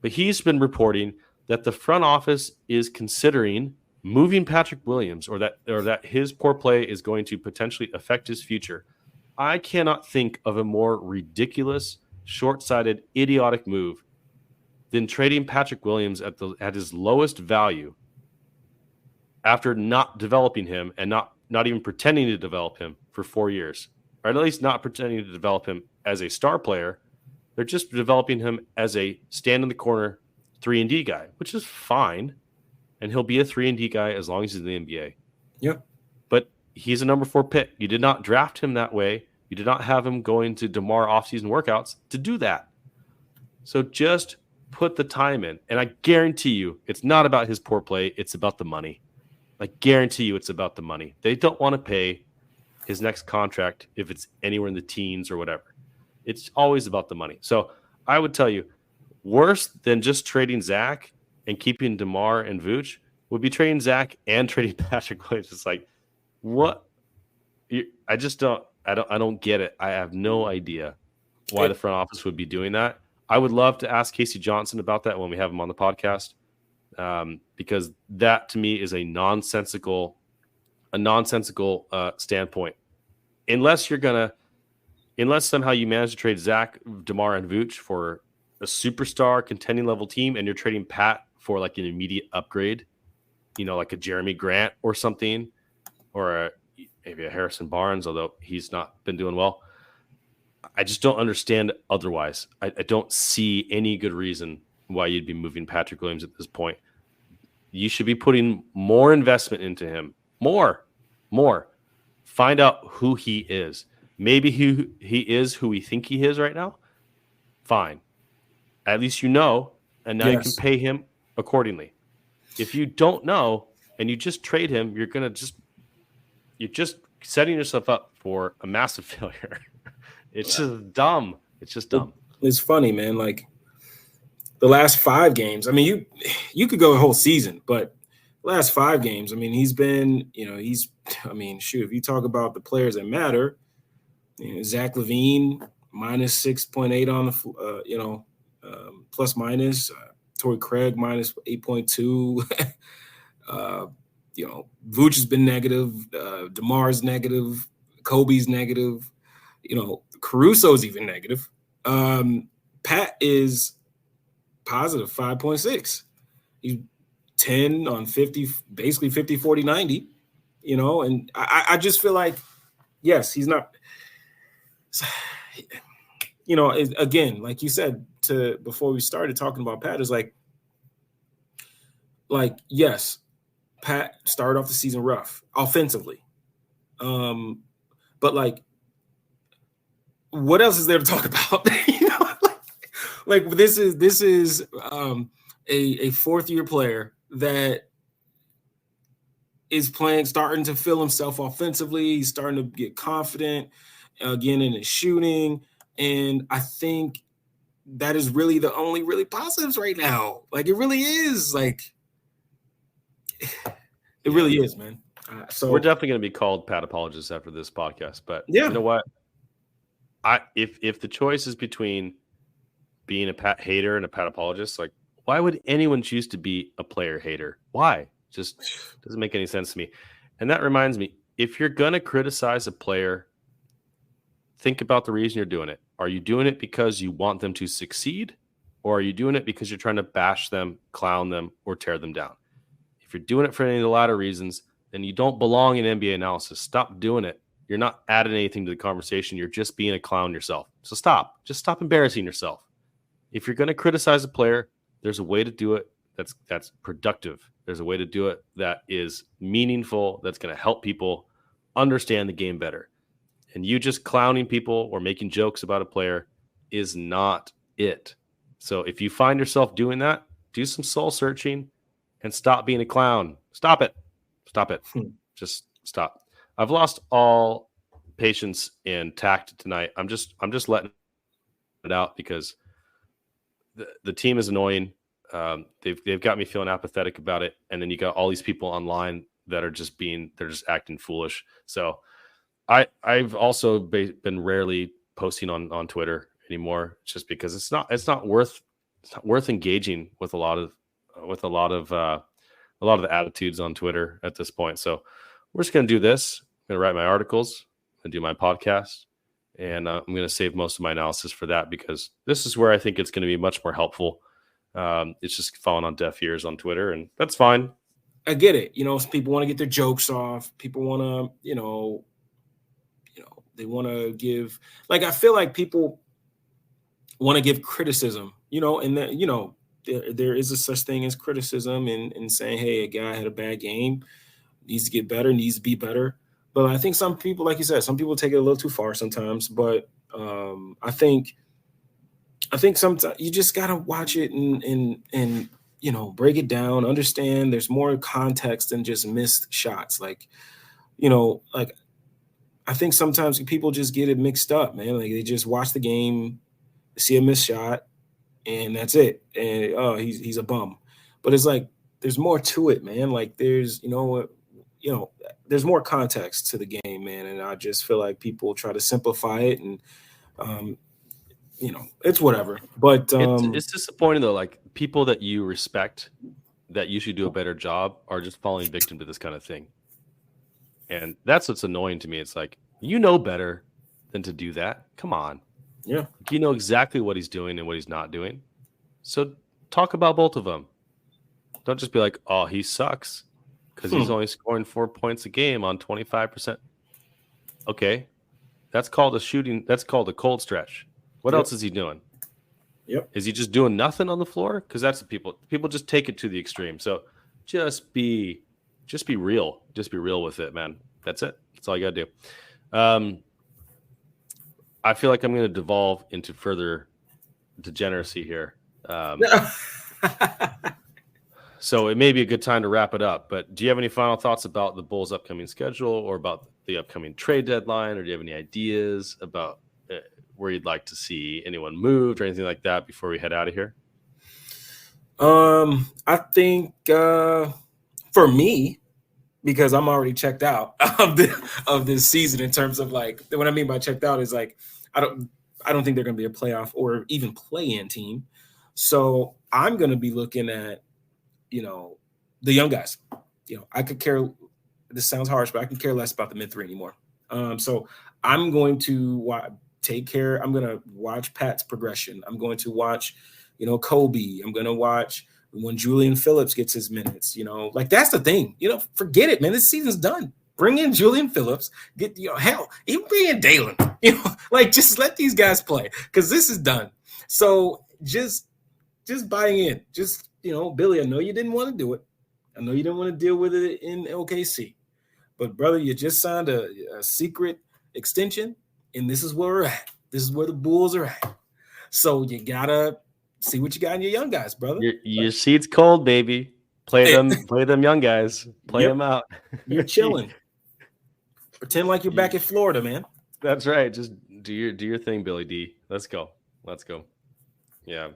But he's been reporting that the front office is considering moving Patrick Williams, or that his poor play is going to potentially affect his future. I cannot think of a more ridiculous, short-sighted, idiotic move than trading Patrick Williams at his lowest value after not developing him and not even pretending to develop him for 4 years, or at least not pretending to develop him as a star player. They're just developing him as a stand in the corner 3-and-D guy, which is fine. And he'll be a 3-and-D guy as long as he's in the NBA. Yeah. But he's a number 4 pick. You did not draft him that way. You did not have him going to DeMar offseason workouts to do that. So just put the time in. And I guarantee you, it's not about his poor play. It's about the money. I guarantee you it's about the money. They don't want to pay his next contract if it's anywhere in the teens or whatever. It's always about the money. So I would tell you, worse than just trading Zach and keeping DeMar and Vooch would be trading Zach and trading Patrick Williams. It's like, what? I just don't get it. I have no idea why the front office would be doing that. I would love to ask Casey Johnson about that when we have him on the podcast, because that to me is a nonsensical standpoint. Unless somehow you manage to trade Zach, DeMar, and Vooch for a superstar contending level team, and you're trading Pat for like an immediate upgrade, like a Jeremy Grant or something, or maybe a Harrison Barnes, although he's not been doing well. I just don't understand otherwise. I don't see any good reason why you'd be moving Patrick Williams at this point. You should be putting more investment into him. More. Find out who he is. Maybe he is who we think he is right now. Fine. At least you know, and now you can pay him accordingly. If you don't know and you just trade him, you're just setting yourself up for a massive failure. It's just dumb. It's funny, man. Like the last 5 games. I mean, you could go a whole season, but the last 5 games. I mean, he's been. If you talk about the players that matter, Zach LaVine minus 6.8 on the plus minus. Torrey Craig minus 8.2. Vooch has been negative. DeMar's negative. Kobe's negative. Caruso's even negative. Pat is positive 5.6. He's 10 on 50, basically 50, 40, 90. And I just feel like, yes, he's not. Again, like you said before we started talking about Pat, is like yes, Pat started off the season rough offensively, but like, what else is there to talk about? This is a 4th-year player that is starting to feel himself offensively. He's starting to get confident again in his shooting. And I think that is really the only really positives right now. Like, it really is. Like, it really is, man. So we're definitely going to be called Pat apologists after this podcast. But yeah. You know what? If the choice is between being a Pat hater and a Pat apologist, like, why would anyone choose to be a player hater? Why? Just doesn't make any sense to me. And that reminds me, if you're going to criticize a player, think about the reason you're doing it. Are you doing it because you want them to succeed? Or are you doing it because you're trying to bash them, clown them, or tear them down? If you're doing it for any of the latter reasons, then you don't belong in NBA analysis. Stop doing it. You're not adding anything to the conversation. You're just being a clown yourself. So stop. Just stop embarrassing yourself. If you're going to criticize a player, there's a way to do it that's productive. There's a way to do it that is meaningful, that's going to help people understand the game better. And you just clowning people or making jokes about a player is not it. So if you find yourself doing that, do some soul searching and stop being a clown. Stop it. Just stop. I've lost all patience and tact tonight. I'm just letting it out because the team is annoying. They've got me feeling apathetic about it. And then you got all these people online that are they're just acting foolish. So I've also been rarely posting on Twitter anymore, just because it's not worth engaging with a lot of the attitudes on Twitter at this point. So we're just going to do this. I'm going to write my articles and do my podcast, and I'm going to save most of my analysis for that, because this is where I think it's going to be much more helpful. It's just falling on deaf ears on Twitter, and that's fine. I get it. People want to get their jokes off. People want to, they want to give, like, I feel like people want to give criticism, and that, there is a such thing as criticism and saying, hey, a guy had a bad game, needs to get better, needs to be better. But I think some people, like you said, some people take it a little too far sometimes. But I think sometimes you just gotta watch it and break it down, understand there's more context than just missed shots. Like, like I think sometimes people just get it mixed up, man. Like they just watch the game, see a missed shot, and that's it. And he's a bum. But it's like there's more to it, man. Like there's there's more context to the game, man. And I just feel like people try to simplify it, and it's whatever. But it's disappointing though. Like people that you respect, that you should do a better job, are just falling victim to this kind of thing. And that's what's annoying to me. It's like, better than to do that. Come on. Yeah. You know exactly what he's doing and what he's not doing. So talk about both of them. Don't just be like, oh, he sucks because he's only scoring 4 points a game on 25%. Okay. That's called a shooting. That's called a cold stretch. What else is he doing? Yep. Is he just doing nothing on the floor? Because that's what people just take it to the extreme. So just be real. Just be real with it, man. That's it. That's all you got to do. I feel like I'm going to devolve into further degeneracy here. So it may be a good time to wrap it up. But do you have any final thoughts about the Bulls' upcoming schedule or about the upcoming trade deadline? Or do you have any ideas about where you'd like to see anyone moved or anything like that before we head out of here? I think for me, because I'm already checked out of this season in terms of like what I mean by checked out is like I don't think they're going to be a playoff or even play-in team. So I'm going to be looking at the young guys. I could care. This sounds harsh, but I can care less about the mid-3 anymore. So I'm going to take care. I'm going to watch Pat's progression. I'm going to watch Kobe. I'm going to watch when Julian Phillips gets his minutes, like that's the thing, forget it, man. This season's done. Bring in Julian Phillips, get, hell, even bring in Dalen, like just let these guys play because this is done. So just buying in, just, Billy, I know you didn't want to do it. I know you didn't want to deal with it in OKC, but brother, you just signed a secret extension and this is where we're at. This is where the Bulls are at. So you gotta see what you got in your young guys, brother. Your seat's cold, baby. Play them young guys. Play them out. You're chilling. Pretend like you're back in Florida, man. That's right. Just do your thing, Billy D. Let's go. Yeah,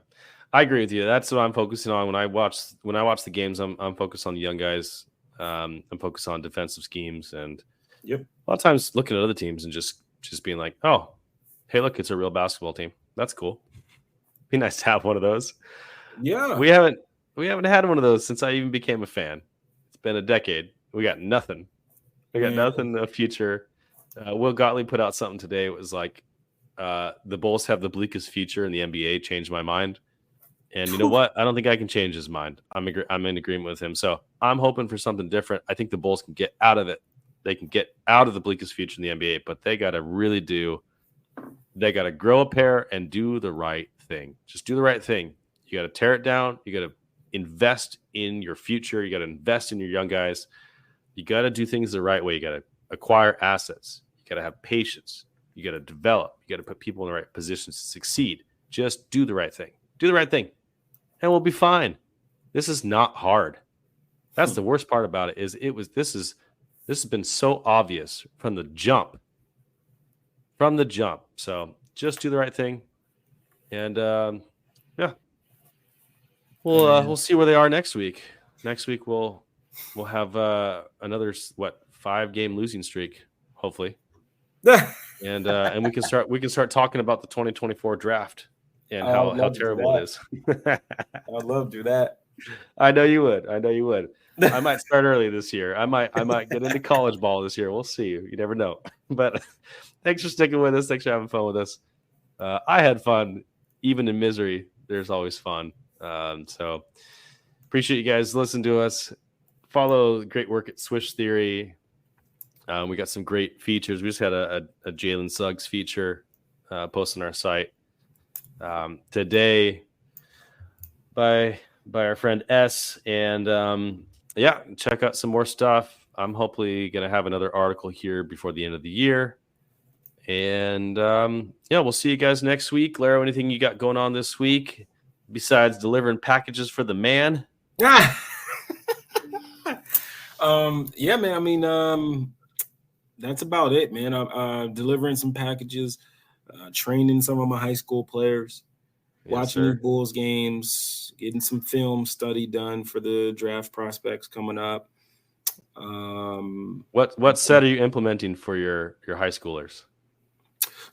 I agree with you. That's what I'm focusing on when I watch the games. I'm focused on the young guys. I'm focused on defensive schemes, and a lot of times looking at other teams and just being like, oh, hey, look, it's a real basketball team. That's cool. Be nice to have one of those. Yeah. We haven't had one of those since I even became a fan. It's been a decade. We got nothing. We got nothing in the future. Will Gottlieb put out something today. It was like the Bulls have the bleakest future in the NBA. Changed my mind. And you know what? I don't think I can change his mind. I'm in agreement with him. So I'm hoping for something different. I think the Bulls can get out of it. They can get out of the bleakest future in the NBA, but they got to they got to grow a pair and do the right thing. Just do the right thing. You got to tear it down. You got to invest in your future. You got to invest in your young guys. You got to do things the right way. You got to acquire assets. You got to have patience. You got to develop. You got to put people in the right positions to succeed. Just do the right thing. Do the right thing, and we'll be fine. This is not hard. That's the worst part about it. This has been so obvious from the jump. So just do the right thing, and we'll see where they are next week. Next week we'll have another 5-game losing streak, hopefully, and we can start talking about the 2024 draft and how terrible it is. I'd love to do that. I know you would. I might start early this year. I might get into college ball this year. We'll see. You never know. But thanks for sticking with us. Thanks for having fun with us. I had fun, even in misery. There's always fun. So appreciate you guys listening to us. follow great work at Swish Theory. We got some great features. We just had a Jalen Suggs feature posted on our site today by our friend S. And check out some more stuff. I'm hopefully going to have another article here before the end of the year. And we'll see you guys next week. Larro, anything you got going on this week besides delivering packages for the man? Yeah, man. I mean, that's about it, man. I'm delivering some packages, training some of my high school players, watching the Bulls games, getting some film study done for the draft prospects coming up. What set are you implementing for your high schoolers?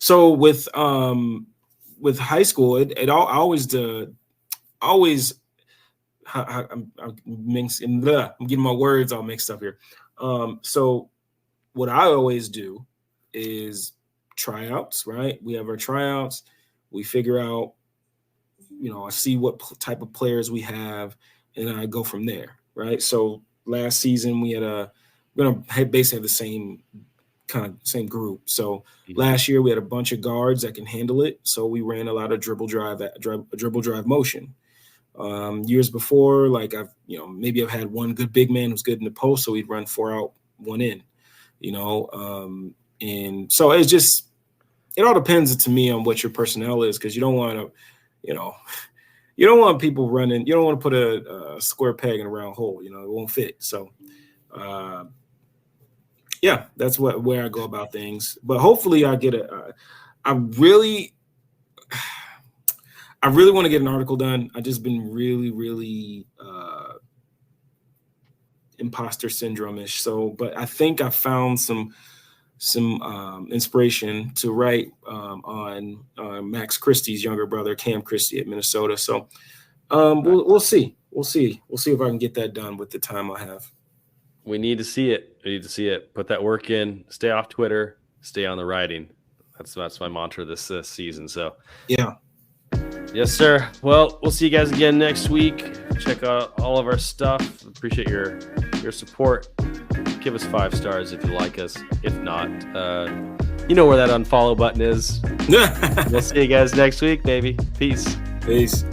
So with high school, it always I'm getting my words all mixed up here. So what I always do is tryouts, right? We have our tryouts. We figure out, I see what type of players we have, and I go from there, right? So last season we're going to basically have the same group. So last year we had a bunch of guards that can handle it. So we ran a lot of dribble drive motion. Years before, like I've had one good big man who's good in the post, so we'd run 4 out, 1 in, and so it's just, it all depends to me on what your personnel is, because you don't want to, you don't want people running, you don't want to put a square peg in a round hole, it won't fit. So that's where I go about things. But hopefully I get I really want to get an article done. I've just been really, really imposter syndrome-ish. So, but I think I found some inspiration to write on Max Christie's younger brother, Cam Christie at Minnesota. So we'll see. We'll see if I can get that done with the time I have. We need to see it. Put that work in. Stay off Twitter. Stay on the writing. That's my mantra this season. So yeah. Yes, sir. Well, we'll see you guys again next week. Check out all of our stuff. Appreciate your support. Give us 5 stars if you like us. If not, you know where that unfollow button is. We'll see you guys next week, baby. Peace. Peace.